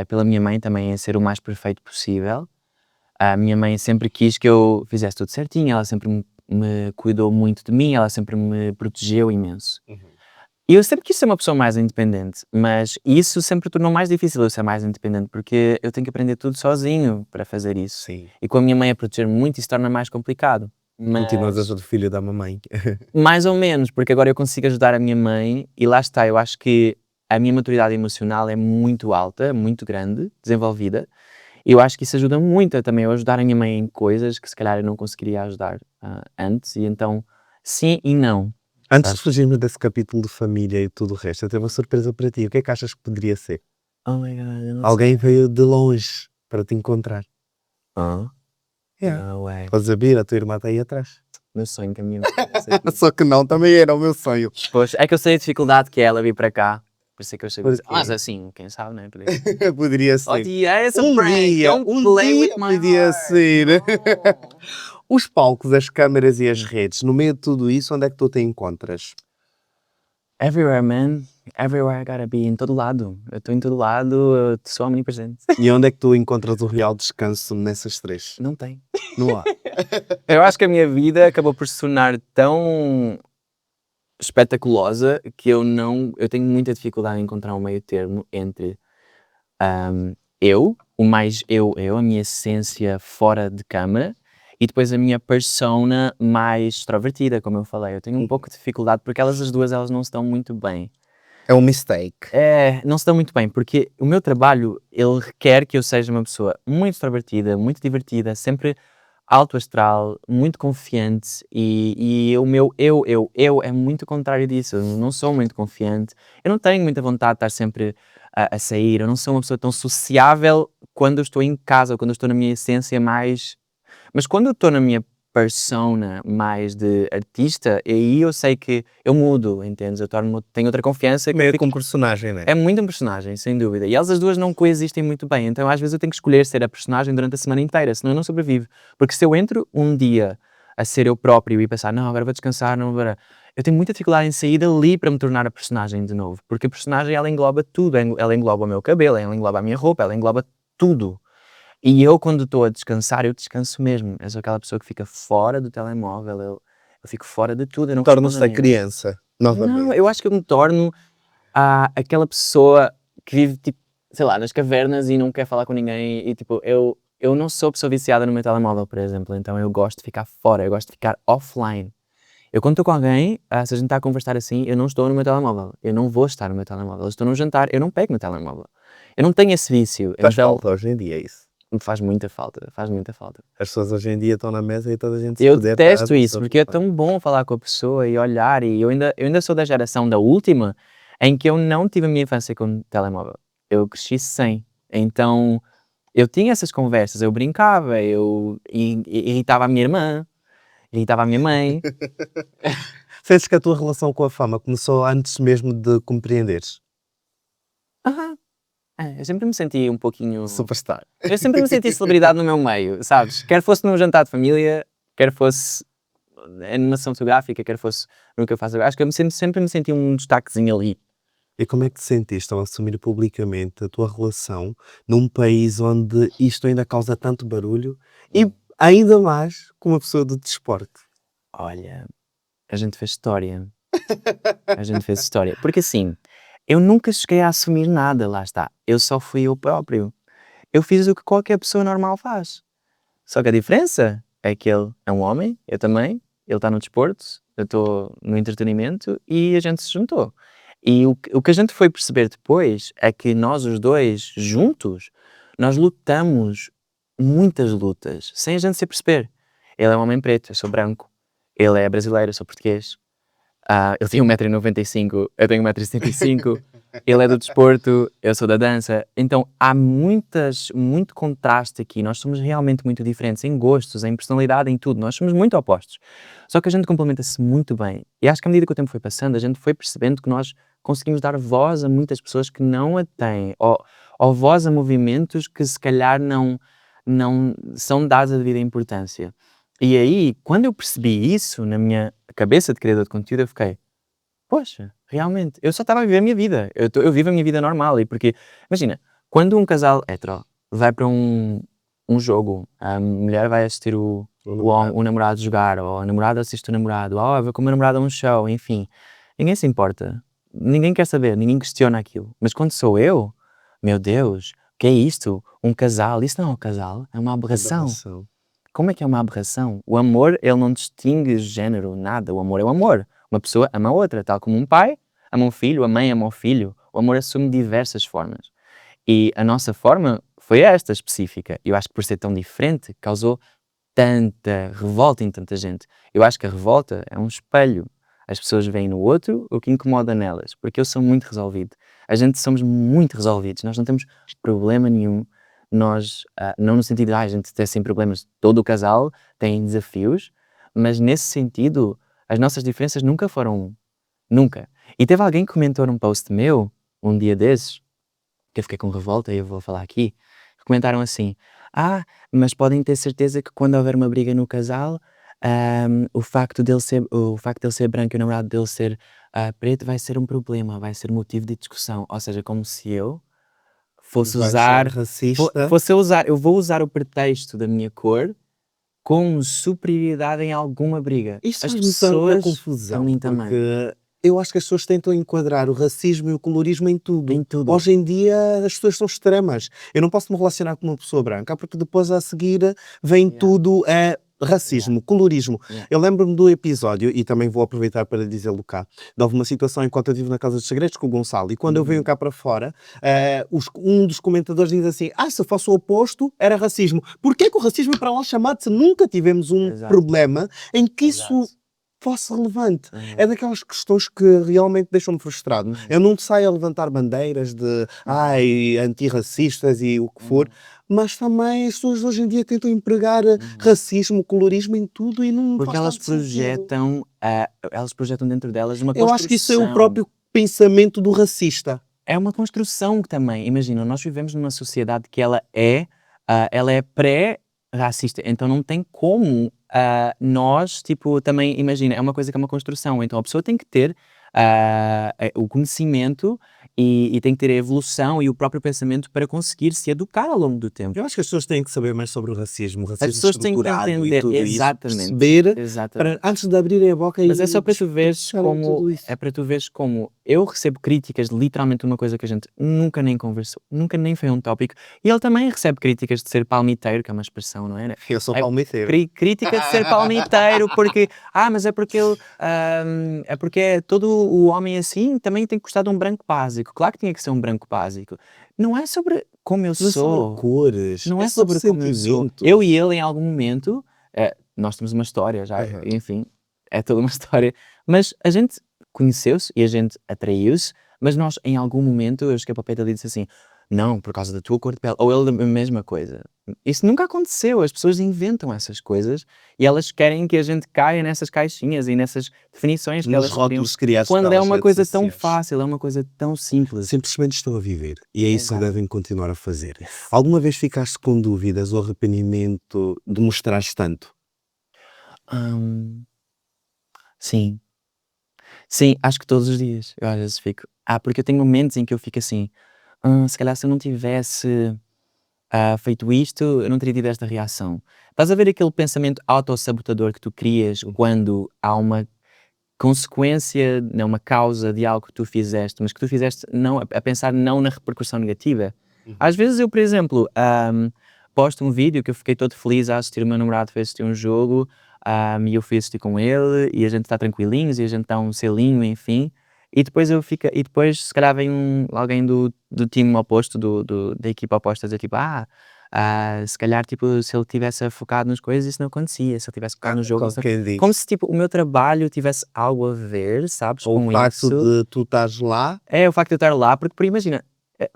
pela minha mãe também em ser o mais perfeito possível. A minha mãe sempre quis que eu fizesse tudo certinho, ela sempre me cuidou muito de mim, ela sempre me protegeu imenso. E eu sempre quis ser uma pessoa mais independente, mas isso sempre tornou mais difícil eu ser mais independente, porque eu tenho que aprender tudo sozinho para fazer isso. Sim. E com a minha mãe a proteger-me muito, isso torna mais complicado. Continuas a Mas ser o filho da mamãe. mais ou menos, porque agora eu consigo ajudar a minha mãe e lá está, eu acho que a minha maturidade emocional é muito alta, muito grande, desenvolvida. E eu acho que isso ajuda muito também a ajudar a minha mãe em coisas que se calhar eu não conseguiria ajudar antes. E então, sim e não. Antes de Sabes? fugirmos desse capítulo de família e tudo o resto, eu tenho uma surpresa para ti. O que é que achas que poderia ser? Oh my God, eu não Alguém sei. veio de longe para te encontrar. Oh, Yeah. no way. Podes abrir, a tua irmã está aí atrás. Meu sonho que a minha mãe viesse aqui. Só que não, também era o meu sonho. Pois, é que eu sei a dificuldade que é ela vir para cá. Por isso é que eu sabia. Porquê? Mas assim, quem sabe, né? Poderia Oh ser. dia, it's a Um prank. dia, Don't um play with dia my podia heart. ser. No. Os palcos, as câmaras e as redes, no meio de tudo isso, onde é que tu te encontras? Everywhere, man. Everywhere I gotta be. Em todo lado. Eu estou em todo lado, eu sou omnipresente. E onde é que tu encontras o real descanso nessas três? Não tem. Não há. Eu acho que a minha vida acabou por se tornar tão espetaculosa que eu tenho muita dificuldade em encontrar um meio termo entre o mais eu, a minha essência fora de câmara, e depois a minha persona mais extrovertida, como eu falei. Eu tenho um pouco de dificuldade porque as duas elas não se dão muito bem. É um mistake. Não se dão muito bem, porque o meu trabalho, ele requer que eu seja uma pessoa muito extrovertida, muito divertida, sempre alto astral, muito confiante e o meu eu é muito contrário disso. Eu não sou muito confiante, eu não tenho muita vontade de estar sempre a sair, eu não sou uma pessoa tão sociável quando eu estou em casa, ou quando eu estou na minha essência mais... Mas quando eu estou na minha persona mais de artista, aí eu sei que eu mudo, entendes? Tenho outra confiança que eu Meio fico... com personagem, né? É muito um personagem, sem dúvida. E elas as duas não coexistem muito bem. Então, às vezes, eu tenho que escolher ser a personagem durante a semana inteira, senão eu não sobrevivo. Porque se eu entro um dia a ser eu próprio e pensar, não, agora vou descansar, não vou... Eu tenho muita dificuldade em sair dali para me tornar a personagem de novo. Porque a personagem, ela engloba tudo. Ela engloba o meu cabelo, ela engloba a minha roupa, ela engloba tudo. E eu, quando estou a descansar, eu descanso mesmo. Eu sou aquela pessoa que fica fora do telemóvel, eu fico fora de tudo. Eu não respondo Torna-se a a ninguém. criança, novamente. Não, eu acho que eu me torno aquela pessoa que vive, tipo, sei lá, nas cavernas e não quer falar com ninguém e, tipo, eu não sou pessoa viciada no meu telemóvel, por exemplo, então eu gosto de ficar fora, eu gosto de ficar offline. Eu quando estou com alguém, se a gente está a conversar assim, eu não estou no meu telemóvel, eu não vou estar no meu telemóvel, eu estou num jantar, eu não pego no telemóvel. Eu não tenho esse vício, Faz então falta hoje em dia isso. me faz muita falta, faz muita falta. As pessoas hoje em dia estão na mesa e toda a gente se Eu puder detesto estar no isso, seu porque é telefone. tão bom falar com a pessoa e olhar, e eu ainda sou da geração da última, em que eu não tive a minha infância com telemóvel. Eu cresci sem. Então, eu tinha essas conversas, eu brincava, eu irritava a minha irmã, irritava a minha mãe. Sentes que a tua relação com a fama começou antes mesmo de compreenderes? Aham. Eu sempre me senti um pouquinho... Superstar. Eu sempre me senti celebridade no meu meio, sabes? Quer fosse num jantar de família, quer fosse animação fotográfica, quer fosse no que eu faço agora. Acho que sempre me senti um destaquezinho ali. E como é que te sentiste ao assumir publicamente a tua relação num país onde isto ainda causa tanto barulho e ainda mais com uma pessoa do desporto? Olha, a gente fez história. A gente fez história. Porque assim, eu nunca cheguei a assumir nada, lá está. Eu só fui eu próprio. Eu fiz o que qualquer pessoa normal faz. Só que a diferença é que ele é um homem, eu também, ele está no desporto, eu estou no entretenimento e a gente se juntou. E o que a gente foi perceber depois é que nós os dois, juntos, nós lutamos muitas lutas, sem a gente se perceber. Ele é um homem preto, eu sou branco. Ele é brasileiro, eu sou português. Ele tem 1,95 m, eu tenho 1,75 m. Ele é do desporto, eu sou da dança. Então há muito contraste aqui. Nós somos realmente muito diferentes em gostos, em personalidade, em tudo. Nós somos muito opostos. Só que a gente complementa-se muito bem. E acho que à medida que o tempo foi passando, a gente foi percebendo que nós conseguimos dar voz a muitas pessoas que não a têm. Ou voz a movimentos que se calhar não são dados a devida importância. E aí, quando eu percebi isso na minha cabeça de criador de conteúdo, eu fiquei, poxa, realmente, eu só estava a viver a minha vida, eu vivo a minha vida normal, e porque, imagina, quando um casal hetero vai para um jogo, a mulher vai assistir o namorado jogar, ou a namorada assiste o namorado, ou vai com o meu namorado a um show, enfim, ninguém se importa, ninguém quer saber, ninguém questiona aquilo. Mas quando sou eu, meu Deus, o que é isto? Um casal, isso não é um casal, é uma aberração. Aberração. Como é que é uma aberração? O amor, ele não distingue género, nada. O amor é o amor. Uma pessoa ama a outra, tal como um pai ama um filho, a mãe ama o filho. O amor assume diversas formas. E a nossa forma foi esta específica. Eu acho que por ser tão diferente, causou tanta revolta em tanta gente. Eu acho que a revolta é um espelho. As pessoas veem no outro o que incomoda nelas, porque eu sou muito resolvido. A gente somos muito resolvidos, nós não temos problema nenhum. Nós, não no sentido de a gente ter sem problemas, todo o casal tem desafios, mas nesse sentido, as nossas diferenças nunca foram, nunca. E teve alguém que comentou num post meu, um dia desses, que eu fiquei com revolta e eu vou falar aqui, que comentaram assim: mas podem ter certeza que quando houver uma briga no casal, o facto dele ser branco e o namorado dele ser preto vai ser um problema, vai ser motivo de discussão. Ou seja, como se eu fosse Vai ser usar, racista. eu vou usar o pretexto da minha cor com superioridade em alguma briga. Isto As faz-me tanta pessoas, a confusão, mim também, porque eu acho que as pessoas tentam enquadrar o racismo e o colorismo em tudo. em tudo. Hoje em dia as pessoas são extremas. Eu não posso me relacionar com uma pessoa branca, porque depois a seguir vem Yeah. tudo racismo, colorismo. Yeah. Eu lembro-me do episódio, e também vou aproveitar para dizê-lo cá, de houve uma situação enquanto eu estive na Casa dos Segredos com o Gonçalo, e quando eu venho cá para fora, um dos comentadores diz assim: se fosse o oposto, era racismo. Porquê que o racismo é para lá chamado se nunca tivemos um Exato. problema em que isso Exato. fosse relevante? Uhum. É daquelas questões que realmente deixam-me frustrado. Uhum. Eu não saio a levantar bandeiras de antirracistas e o que for, mas também as pessoas hoje em dia tentam empregar racismo, colorismo em tudo e não Porque faz elas tanto sentido. projetam dentro delas uma Eu acho que isso é o construção. próprio pensamento do racista. É uma construção que também, imagina, nós vivemos numa sociedade que ela é pré-racista, então não tem como nós, tipo, também, imagina, é uma coisa que é uma construção, então a pessoa tem que ter o conhecimento e tem que ter a evolução e o próprio pensamento para conseguir se educar ao longo do tempo. Eu acho que as pessoas têm que saber mais sobre o racismo As pessoas têm que estruturado e entender, tudo isso. exatamente, Perceber exatamente. antes de abrirem a boca Mas e é só para tu veres discutirem como, tudo isso. é para tu veres como eu recebo críticas de literalmente uma coisa que a gente nunca nem conversou, nunca nem foi um tópico, e ele também recebe críticas de ser palmiteiro, que é uma expressão, não é? Eu sou É, palmiteiro. Crítica de ser palmiteiro, porque, mas é porque ele, é porque é todo o homem assim também tem que gostar de um branco básico. Claro que tinha que ser um branco básico. Não é sobre como eu Não é sobre sou. cores, Não é é sobre sobre como eu sou. sentimento. Eu e ele, em algum momento, nós temos uma história já, Aham. enfim, é toda uma história. Mas a gente conheceu-se e a gente atraiu-se, mas nós, em algum momento, eu cheguei para o Pedro e disse assim: não, por causa da tua cor de pele. Ou ele, a mesma coisa. Isso nunca aconteceu. As pessoas inventam essas coisas e elas querem que a gente caia nessas caixinhas e nessas definições que Nos elas criam. rótulos criados Quando é pelas uma redes coisa tão sociais. fácil, é uma coisa tão simples. Simplesmente estão a viver. E é isso que Exato. devem continuar a fazer. Alguma vez ficaste com dúvidas ou arrependimento de mostrares tanto? Hum, sim. Sim, acho que todos os dias. Eu às vezes fico. Porque eu tenho momentos em que eu fico assim: se calhar se eu não tivesse feito isto, eu não teria tido esta reação. Estás a ver aquele pensamento autossabotador que tu crias quando há uma consequência, não uma causa de algo que tu fizeste, mas que tu fizeste não, a pensar não na repercussão negativa? Às vezes eu, por exemplo, posto um vídeo que eu fiquei todo feliz a assistir, o meu namorado foi assistir um jogo, e eu fui assistir com ele, e a gente está tranquilinhos, e a gente dá um selinho, enfim, e depois se calhar vem alguém do time oposto, da equipa oposta, a dizer tipo, se calhar tipo, se ele tivesse focado nas coisas isso não acontecia, se ele tivesse focado no jogo, Qualquer dia. como se tipo o meu trabalho tivesse algo a ver, sabes, Ou com o facto isso. de tu estás lá, É o facto de eu estar lá, porque imagina,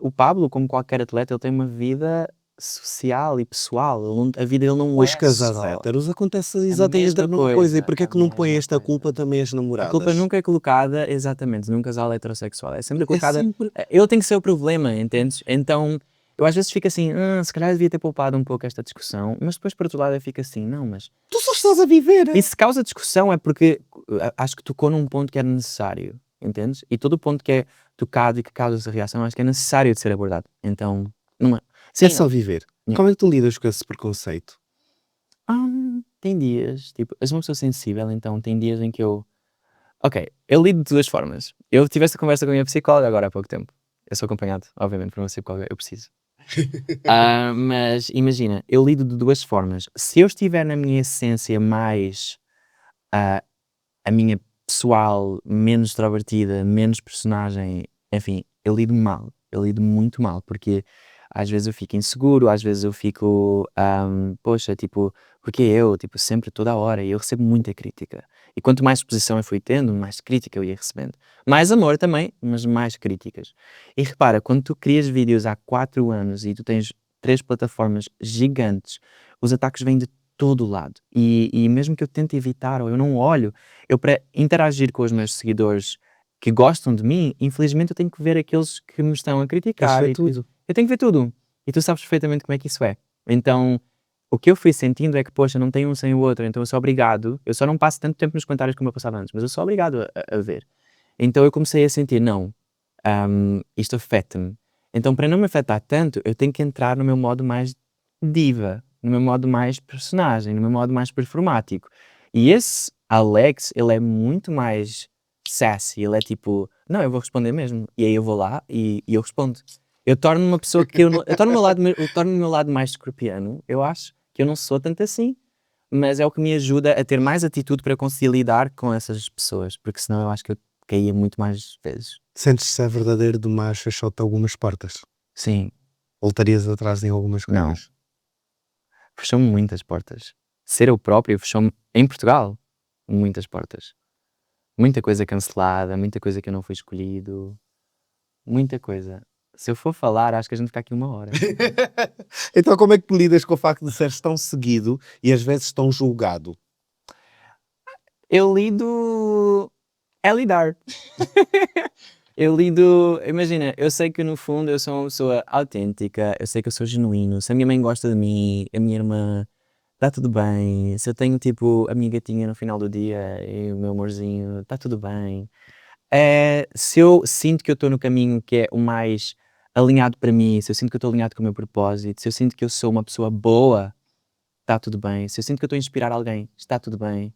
o Pablo, como qualquer atleta, ele tem uma vida social e pessoal, a vida dele não os é casais só héteros acontece a exatamente a mesma mesma coisa. E coisa, porquê é a que não põem mesma esta coisa. culpa também às A culpa namoradas? nunca é colocada, exatamente, num casal heterossexual, é sempre É colocada, sempre. ele tem que ser o problema, entendes? Então, eu às vezes fico assim, se calhar devia ter poupado um pouco esta discussão, mas depois por outro lado eu fico assim, não, mas Tu só estás a viver. e se causa discussão é porque acho que tocou num ponto que era necessário, entendes? E todo o ponto que é tocado e que causa essa reação, acho que é necessário de ser abordado. Então, não é? É Sim, só não. viver. Yeah. Como é que tu lidas com esse preconceito? Tem dias, tipo, eu sou uma pessoa sensível, então tem dias em que eu Ok, eu lido de duas formas. Eu tive esta conversa com a minha psicóloga agora há pouco tempo. Eu sou acompanhado, obviamente, por uma psicóloga, eu preciso. Mas imagina, eu lido de duas formas. Se eu estiver na minha essência mais ah, a minha pessoal, menos extrovertida, menos personagem, enfim, eu lido mal. Eu lido muito mal, porque às vezes eu fico inseguro, às vezes eu fico, poxa, tipo, porque eu, tipo, sempre, toda a hora, e eu recebo muita crítica. E quanto mais exposição eu fui tendo, mais crítica eu ia recebendo. Mais amor também, mas mais críticas. E repara, quando tu crias vídeos há 4 anos e tu tens 3 plataformas gigantes, os ataques vêm de todo o lado. E mesmo que eu tente evitar ou eu não olho, eu para interagir com os meus seguidores que gostam de mim, infelizmente eu tenho que ver aqueles que me estão a criticar. Ver tudo. Eu tenho que ver tudo. E tu sabes perfeitamente como é que isso é. Então, o que eu fui sentindo é que, poxa, não tem um sem o outro, então eu sou obrigado. Eu só não passo tanto tempo nos comentários como eu passava antes, mas eu sou obrigado a ver. Então eu comecei a sentir, não, isto afeta-me. Então, para não me afetar tanto, eu tenho que entrar no meu modo mais diva, no meu modo mais personagem, no meu modo mais performático. E esse Alex, ele é muito mais sassy, ele é tipo, não, eu vou responder mesmo. E aí eu vou lá e eu respondo. Eu torno-me uma pessoa que eu torno o meu lado mais escorpiano, eu acho, que eu não sou tanto assim, mas é o que me ajuda a ter mais atitude para conseguir lidar com essas pessoas, porque senão eu acho que eu caía muito mais vezes. Sentes-te a verdadeiro do macho fechou-te algumas portas. Sim, Voltarias atrás em algumas não. coisas. Fechou-me muitas portas. Ser eu próprio fechou-me, em Portugal, muitas portas. Muita coisa cancelada, muita coisa que eu não fui escolhido, muita coisa. Se eu for falar, acho que a gente fica aqui 1 hora. Então como é que lidas com o facto de seres tão seguido e às vezes tão julgado? Eu lido. É lidar. Eu lido. Imagina, eu sei que no fundo eu sou uma pessoa autêntica, eu sei que eu sou genuíno. Se a minha mãe gosta de mim, a minha irmã, está tudo bem. Se eu tenho tipo a minha gatinha no final do dia e o meu amorzinho, está tudo bem. Se eu sinto que eu estou no caminho que é o mais alinhado para mim, se eu sinto que eu estou alinhado com o meu propósito, se eu sinto que eu sou uma pessoa boa, está tudo bem. Se eu sinto que eu estou a inspirar alguém, está tudo bem.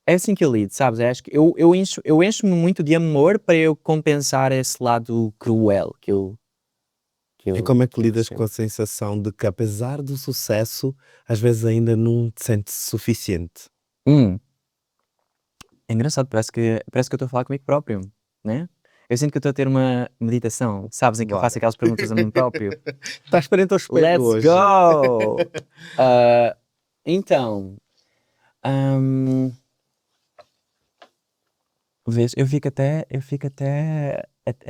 É assim que eu lido, sabes? Acho que eu encho-me muito de amor para eu compensar esse lado cruel que eu, que E eu, como é que que eu lidas com recebo. a sensação de que apesar do sucesso, às vezes ainda não te sentes suficiente? Hum, É engraçado, parece que eu estou a falar comigo próprio, né? Eu sinto que eu estou a ter uma meditação, sabes? Em que eu faço Bora. aquelas perguntas a mim próprio. Estás frente ao espelho Let's hoje. go! Ah, então, hum, vês, é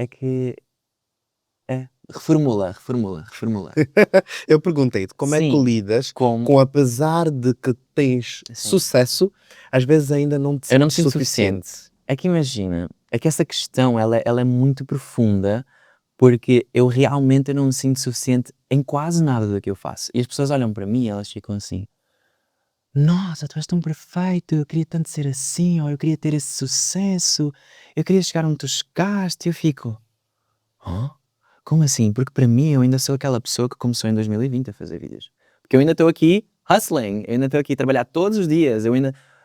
que, reformula. Eu perguntei-te como é que Sim, lidas como, com, apesar de que tens assim, sucesso, às vezes ainda não te eu não me sentes sinto suficiente. suficiente. É que imagina, é que essa questão, ela é muito profunda, porque eu realmente não me sinto suficiente em quase nada do que eu faço. E as pessoas olham para mim e elas ficam assim, nossa, tu és tão perfeito, eu queria tanto ser assim, ou eu queria ter esse sucesso, eu queria chegar onde tu chegaste, e eu fico, hã? Como assim? Porque para mim eu ainda sou aquela pessoa que começou em 2020 a fazer vídeos. Porque eu ainda estou aqui hustling, eu ainda estou aqui a trabalhar todos os dias,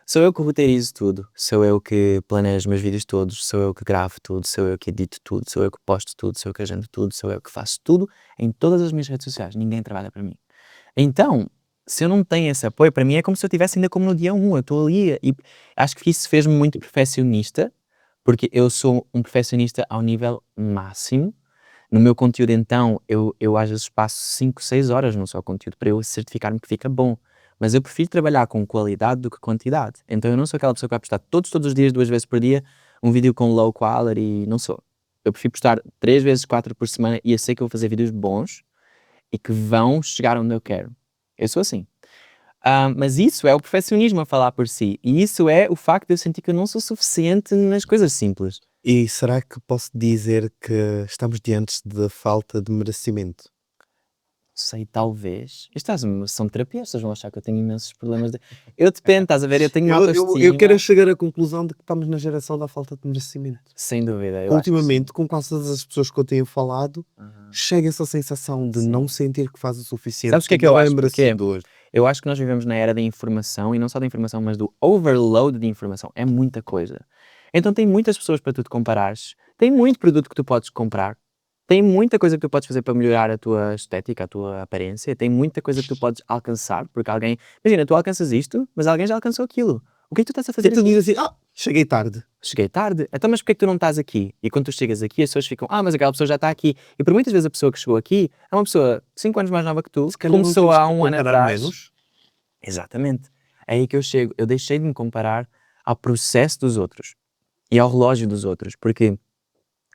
sou eu que roteirizo tudo, sou eu que planejo os meus vídeos todos, sou eu que gravo tudo, sou eu que edito tudo, sou eu que posto tudo, sou eu que agendo tudo, sou eu que faço tudo em todas as minhas redes sociais, ninguém trabalha para mim. Então, se eu não tenho esse apoio, para mim é como se eu estivesse ainda como no dia 1, eu estou ali e acho que isso fez-me muito perfeccionista, porque eu sou um perfeccionista ao nível máximo. No meu conteúdo então, eu às vezes passo 5, 6 horas no só conteúdo para eu certificar-me que fica bom, mas eu prefiro trabalhar com qualidade do que quantidade. Então eu não sou aquela pessoa que vai postar todos os dias, 2 vezes por dia, um vídeo com low quality, não sou. Eu prefiro postar 3 vezes, 4 por semana e eu sei que eu vou fazer vídeos bons e que vão chegar onde eu quero. Eu sou assim. Mas isso é o perfeccionismo a falar por si. E isso é o facto de eu sentir que eu não sou suficiente nas coisas simples. E será que posso dizer que estamos diante de falta de merecimento? Sei, talvez. São terapias, vocês vão achar que eu tenho imensos problemas. Eu dependo, estás a ver? Eu tenho Eu quero autoestima. chegar à conclusão de que estamos na geração da falta de merecimento. Sem dúvida, eu acho que sim. Ultimamente, com quase todas as pessoas que eu tenho falado, Aham. chega essa sensação de Sim. não sentir que faz o suficiente, Sabes o que é que eu não é acho? Porquê? merecedor. Eu acho que nós vivemos na era da informação, e não só da informação, mas do overload de informação. É muita coisa. Então tem muitas pessoas para tu te comparares, tem muito produto que tu podes comprar, tem muita coisa que tu podes fazer para melhorar a tua estética, a tua aparência, tem muita coisa que tu podes alcançar, porque alguém, imagina, tu alcanças isto, mas alguém já alcançou aquilo. O que é que tu estás a fazer E tu aqui? dizes assim, cheguei tarde. Cheguei tarde, então mas porquê é que tu não estás aqui? E quando tu chegas aqui as pessoas ficam, mas aquela pessoa já está aqui. E por muitas vezes a pessoa que chegou aqui é uma pessoa 5 anos mais nova que tu, Se que calhar não começou temos há que um ano comparar atrás. menos. Exatamente. É aí que eu chego. Eu deixei de me comparar ao processo dos outros e ao relógio dos outros, porque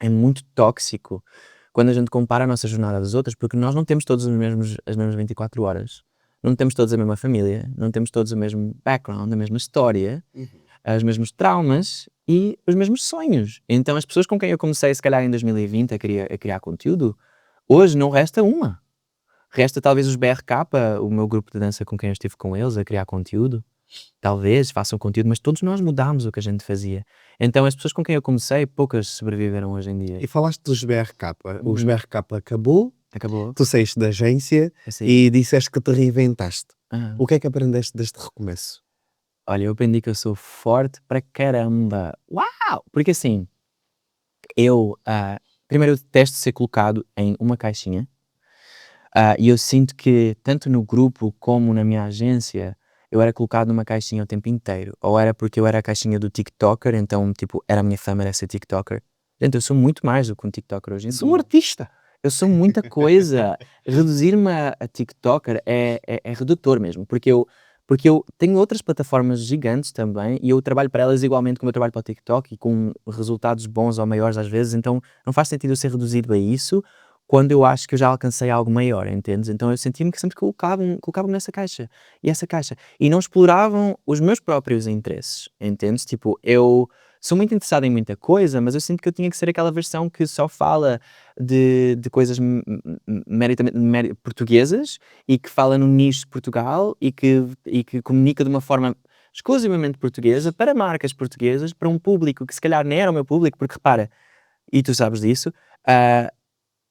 é muito tóxico quando a gente compara a nossa jornada das outras, porque nós não temos todos as mesmas 24 horas, não temos todos a mesma família, não temos todos o mesmo background, a mesma história, os mesmos traumas e os mesmos sonhos. Então as pessoas com quem eu comecei, se calhar em 2020, a criar conteúdo, hoje não resta uma. Resta talvez os BRK, o meu grupo de dança com quem eu estive com eles a criar conteúdo. Talvez façam conteúdo, mas todos nós mudámos o que a gente fazia. Então as pessoas com quem eu comecei, poucas sobreviveram hoje em dia. E falaste dos BRK. Os Uhum. BRK acabou, Acabou. tu saíste da agência Assim. e disseste que te reinventaste. Ah. O que é que aprendeste deste recomeço? Olha, eu aprendi que eu sou forte para caramba. Uau! Porque assim, eu primeiro eu detesto ser colocado em uma caixinha. E eu sinto que tanto no grupo como na minha agência eu era colocado numa caixinha o tempo inteiro. Ou era porque eu era a caixinha do TikToker, então tipo, era a minha fama era ser TikToker. Gente, eu sou muito mais do que um TikToker hoje em Sou um dia. artista. Eu sou muita coisa. Reduzir-me a TikToker é redutor mesmo, porque eu tenho outras plataformas gigantes também e eu trabalho para elas igualmente como eu trabalho para o TikTok e com resultados bons ou maiores às vezes, então não faz sentido eu ser reduzido a isso quando eu acho que eu já alcancei algo maior, entendes? Então eu sentia-me que sempre colocavam-me nessa caixa e essa caixa e não exploravam os meus próprios interesses, entendes? Tipo, eu sou muito interessado em muita coisa, mas eu sinto que eu tinha que ser aquela versão que só fala de coisas meritamente portuguesas e que fala no nicho de Portugal e que comunica de uma forma exclusivamente portuguesa para marcas portuguesas, para um público que se calhar nem era o meu público, porque repara, e tu sabes disso,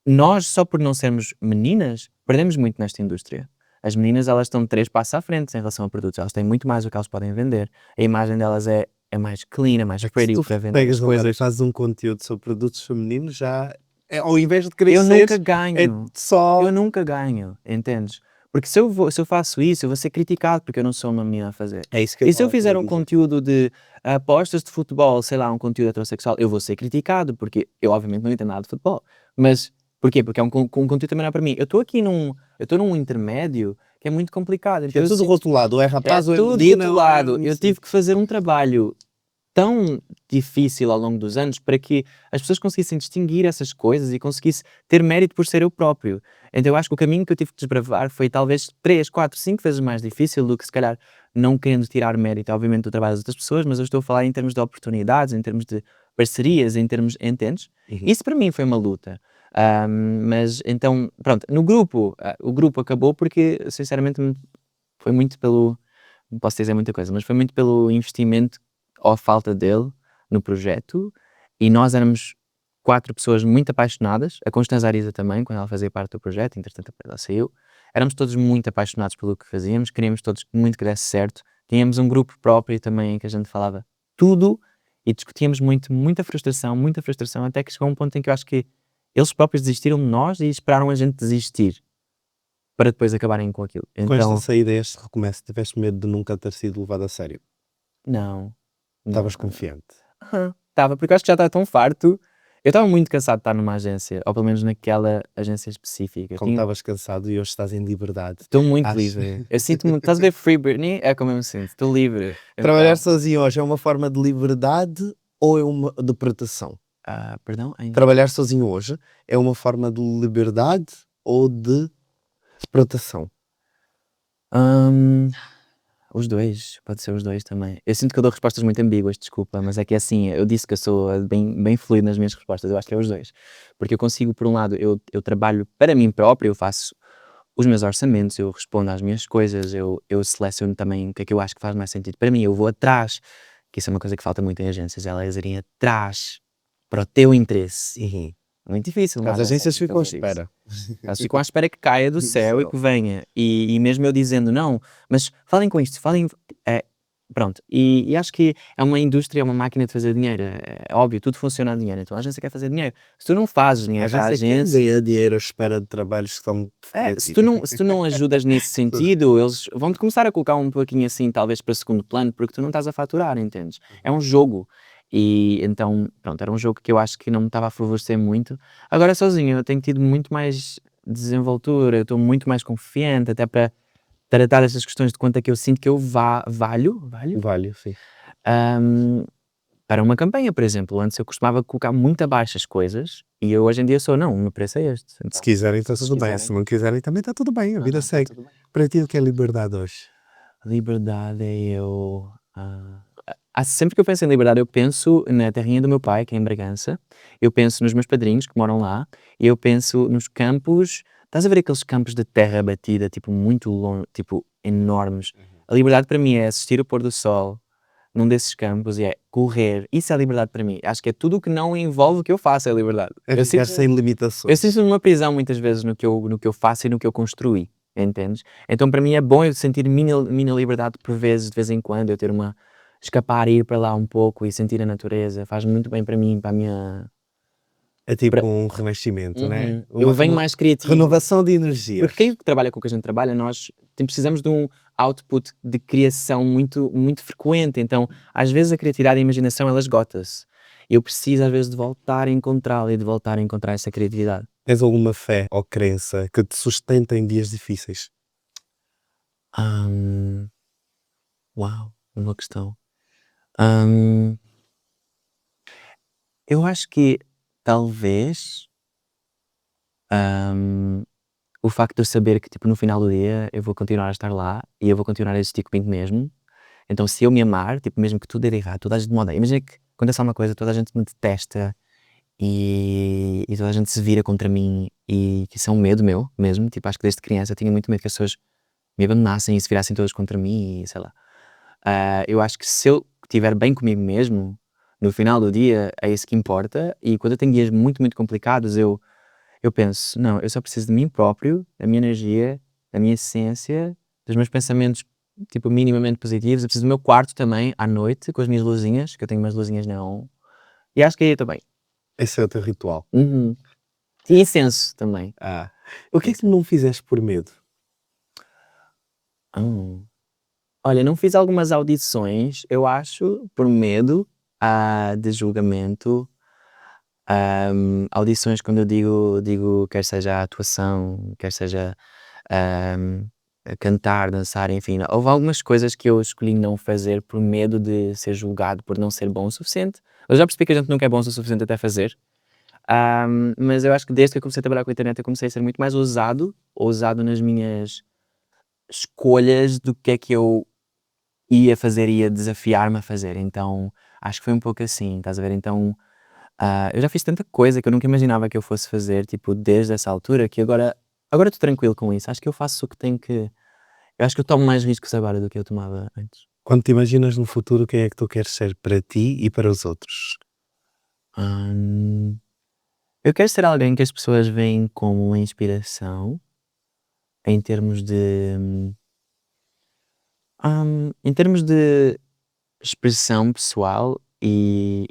nós só por não sermos meninas, perdemos muito nesta indústria. As meninas elas estão 3 passos à frente em relação a produtos, elas têm muito mais o que elas podem vender, a imagem delas é mais clean, é mais Se pretty tu para vender pegas as agora e coisas. fazes um conteúdo sobre produtos femininos, já ao invés de querer Eu ser, nunca é ganho. só. Eu nunca ganho, entendes? Porque se eu faço isso, eu vou ser criticado porque eu não sou uma menina a fazer. É isso que E se eu estava a fizer um dizer. conteúdo de apostas de futebol, sei lá, um conteúdo heterossexual, eu vou ser criticado, porque eu obviamente não entendo nada de futebol. Mas porquê? Porque é um conteúdo também não é para mim. Eu estou num intermédio que é muito complicado. Que é tudo rotulado, ou é rapaz ou é tudo menina. rotulado. Eu tive que fazer um trabalho tão difícil ao longo dos anos para que as pessoas conseguissem distinguir essas coisas e conseguisse ter mérito por ser eu próprio. Então eu acho que o caminho que eu tive que desbravar foi talvez 3, 4, 5 vezes mais difícil do que se calhar não querendo tirar mérito, obviamente, do trabalho das outras pessoas, mas eu estou a falar em termos de oportunidades, em termos de parcerias, em termos, entendes? Isso para mim foi uma luta. Mas então, pronto, no grupo, o grupo acabou porque, sinceramente, foi muito pelo, não posso dizer muita coisa, mas foi muito pelo investimento ou a falta dele no projeto, e nós éramos 4 pessoas muito apaixonadas, a Constanza Ariza também, quando ela fazia parte do projeto, entretanto ela saiu, éramos todos muito apaixonados pelo que fazíamos, queríamos todos muito que desse certo, tínhamos um grupo próprio também em que a gente falava tudo e discutíamos muito, muita frustração, até que chegou um ponto em que eu acho que eles próprios desistiram de nós e esperaram a gente desistir para depois acabarem com aquilo. Com esta Então, saída, este recomeço, tiveste medo de nunca ter sido levado a sério? não. Estavas confiante? Estava, porque eu acho que já estava tão farto. Eu estava muito cansado de estar numa agência, ou pelo menos naquela agência específica. Como estavas cansado e hoje estás em liberdade. Estou muito Acho- livre. Eu sinto-me, estás a ver Free Britney? É como eu me sinto, estou livre. Trabalhar Então, sozinho hoje é uma forma de liberdade ou é uma de proteção? perdão? Ainda? Trabalhar sozinho hoje é uma forma de liberdade ou de proteção? Os dois, pode ser os dois também. Eu sinto que eu dou respostas muito ambíguas, desculpa, mas é que é assim, eu disse que eu sou bem fluido nas minhas respostas, eu acho que é os dois. Porque eu consigo, por um lado, eu trabalho para mim próprio, eu faço os meus orçamentos, eu respondo às minhas coisas, eu seleciono também o que é que eu acho que faz mais sentido para mim, eu vou atrás, que isso é uma coisa que falta muito em agências, elas irem atrás para o teu interesse. É muito difícil. As agências ficam à espera. Elas ficam à espera que caia do céu e que venha. E mesmo eu dizendo não, mas falem com isto, falem. Pronto, e acho que é uma indústria, é uma máquina de fazer dinheiro, é óbvio, tudo funciona a dinheiro, então a agência quer fazer dinheiro. Se tu não fazes A dinheiro para a agência quer agência, ganhar dinheiro à espera de trabalhos que são se tu não ajudas nesse sentido, eles vão-te começar a colocar um pouquinho assim, talvez para segundo plano, porque tu não estás a faturar, entendes? É um jogo. E então, pronto, era um jogo que eu acho que não me estava a favorecer muito. Agora sozinho, eu tenho tido muito mais desenvoltura, eu estou muito mais confiante, até para tratar essas questões de quanto é que eu sinto que eu valho, Vale, sim. hum, para uma campanha, por exemplo. Antes eu costumava colocar muito abaixo as coisas e eu hoje em dia sou, não, o meu preço é este. Se Então, quiserem está se tudo bem, quiserem, se não quiserem também está tudo bem, a não, vida não, está segue. tudo bem. Para ti o que é liberdade hoje? Liberdade é eu. Sempre que eu penso em liberdade, eu penso na terrinha do meu pai, que é em Bragança, eu penso nos meus padrinhos que moram lá, e eu penso nos campos. Estás a ver aqueles campos de terra batida, tipo, muito longe, tipo, enormes? A liberdade para mim é assistir o pôr do sol num desses campos e é correr. Isso é liberdade para mim. Acho que é tudo o que não envolve o que eu faço, é liberdade. É Eu ficar sinto, sem eu limitações. sinto numa prisão muitas vezes no que eu faço e no que eu construí, entendes? Então para mim é bom eu sentir minha liberdade por vezes, de vez em quando, eu ter uma escapar e ir para lá um pouco e sentir a natureza, faz muito bem para mim, para a minha. É tipo para- um revestimento, né? Uhum. Eu venho mais criativo. Renovação de energias. Porque quem trabalha com o que a gente trabalha, nós precisamos de um output de criação muito, muito frequente. Então, às vezes a criatividade e a imaginação, ela esgota-se. Eu preciso, às vezes, de voltar a encontrá-la e de voltar a encontrar essa criatividade. Tens alguma fé ou crença que te sustenta em dias difíceis? Hum, Uau, uma questão. Hum, eu acho que talvez hum, o facto de eu saber que tipo, no final do dia eu vou continuar a estar lá e eu vou continuar a existir comigo mesmo. Então, se eu me amar, tipo, mesmo que tudo dê errado, toda a gente me odeia. Imagina que acontece alguma coisa, toda a gente me detesta e toda a gente se vira contra mim e que isso é um medo meu mesmo. Tipo, acho que desde criança eu tinha muito medo que as pessoas me abandonassem e se virassem todas contra mim e sei lá. Eu acho que se eu estiver bem comigo mesmo, no final do dia, é isso que importa. E quando eu tenho dias muito, muito complicados, eu penso, não, eu só preciso de mim próprio, da minha energia, da minha essência, dos meus pensamentos, tipo, minimamente positivos. Eu preciso do meu quarto também, à noite, com as minhas luzinhas, que eu tenho umas luzinhas neon. E acho que aí também. Esse é o teu ritual. Uhum. E incenso também. Ah. O que é que não fizeste por medo? Hum. Olha, não fiz algumas audições, eu acho, por medo de julgamento. Audições, quando eu digo quer seja a atuação, quer seja ahm, a cantar, dançar, enfim. Houve algumas coisas que eu escolhi não fazer por medo de ser julgado por não ser bom o suficiente. Eu já percebi que a gente nunca é bom o suficiente até fazer. Mas eu acho que desde que eu comecei a trabalhar com a internet eu comecei a ser muito mais ousado nas minhas escolhas do que é que eu ia fazer, ia desafiar-me a fazer. Então acho que foi um pouco assim, estás a ver? Então eu já fiz tanta coisa que eu nunca imaginava que eu fosse fazer, tipo, desde essa altura, que agora estou tranquilo com isso. Acho que eu faço o que tenho que. Eu acho que eu tomo mais riscos agora do que eu tomava antes. Quando te imaginas no futuro, quem é que tu queres ser para ti e para os outros? Hum, eu quero ser alguém que as pessoas veem como uma inspiração em termos de expressão pessoal e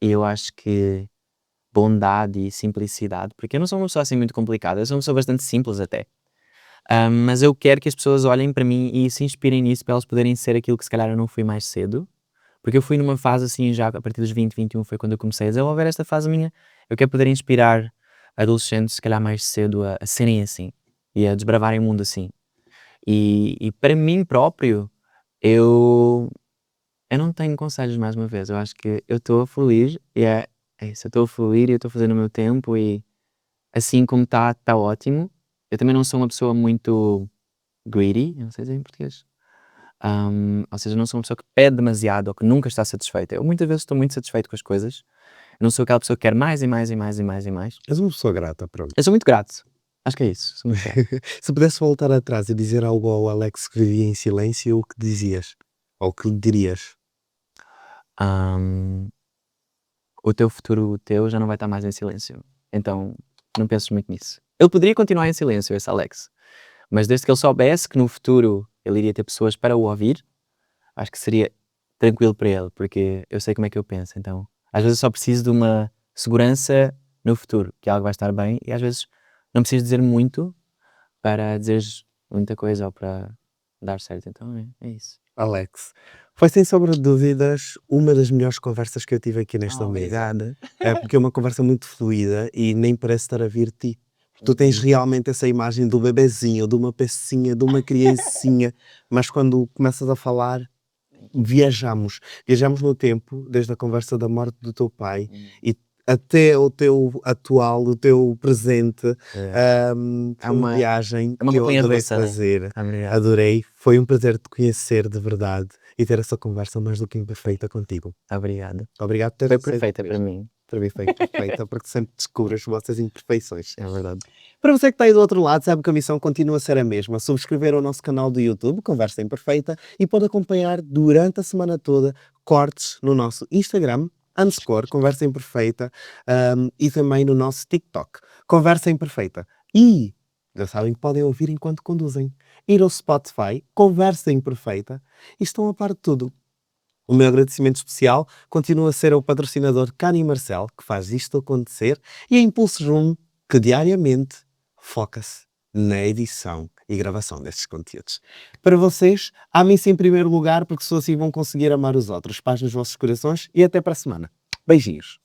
eu acho que bondade e simplicidade, porque eu não sou uma pessoa assim muito complicada, eu sou uma pessoa bastante simples até. Mas eu quero que as pessoas olhem para mim e se inspirem nisso para elas poderem ser aquilo que se calhar eu não fui mais cedo. Porque eu fui numa fase assim, já a partir dos 20, 21 foi quando eu comecei a desenvolver esta fase minha. Eu quero poder inspirar adolescentes, se calhar mais cedo, a serem assim e a desbravarem o mundo assim. E para mim próprio, eu, eu não tenho conselhos mais uma vez. Eu acho que eu estou a fluir e é isso. Eu estou a fluir e eu estou fazendo o meu tempo e assim como está ótimo. Eu também não sou uma pessoa muito greedy, eu não sei dizer em português. Ou seja, não sou uma pessoa que pede demasiado ou que nunca está satisfeita. Eu muitas vezes estou muito satisfeito com as coisas. Eu não sou aquela pessoa que quer mais e mais e mais e mais e mais. És uma pessoa grata, pronto. Eu sou muito grato. Acho que é isso. Sou muito grato. Se pudesse voltar atrás e dizer algo ao Alex que vivia em silêncio, o que dizias? Ou o que lhe dirias? Ahm, o teu futuro, o teu, já não vai estar mais em silêncio. Então, não penses muito nisso. Ele poderia continuar em silêncio, esse Alex. Mas desde que ele soubesse que no futuro ele iria ter pessoas para o ouvir, acho que seria tranquilo para ele, porque eu sei como é que eu penso. Então, às vezes só preciso de uma segurança no futuro, que algo vai estar bem, e às vezes não preciso dizer muito para dizeres muita coisa ou para dar certo. Então é isso. Alex, foi sem sombra de dúvidas uma das melhores conversas que eu tive aqui nesta mesa. Obrigada. É porque é uma conversa muito fluida e nem parece estar a vir de ti. Tu tens realmente essa imagem do bebezinho, de uma pecinha, de uma criancinha, mas quando começas a falar, viajamos. Viajamos no tempo, desde a conversa da morte do teu pai e até o teu atual, o teu presente. Foi uma viagem é uma que eu montanha adorei russa, né? fazer. Obrigado. Adorei. Foi um prazer te conhecer de verdade e ter essa conversa mais do que imperfeita contigo. Obrigado. Obrigado por ter Foi aceito perfeita mesmo. para mim. Para mim foi perfeita, porque sempre descubro as vossas imperfeições. É verdade. Para você que está aí do outro lado, sabe que a missão continua a ser a mesma. Subscrever o nosso canal do YouTube, Conversa Imperfeita, e pode acompanhar durante a semana toda cortes no nosso Instagram, _Conversa Imperfeita, e também no nosso TikTok, Conversa Imperfeita. E já sabem que podem ouvir enquanto conduzem. Ir ao Spotify, Conversa Imperfeita, e estão a par de tudo. O meu agradecimento especial continua a ser ao patrocinador Cani Marcel, que faz isto acontecer, e a Impulso Room, que diariamente foca-se na edição e gravação destes conteúdos. Para vocês, amem-se em primeiro lugar, porque só assim vão conseguir amar os outros. Paz nos vossos corações e até para a semana. Beijinhos.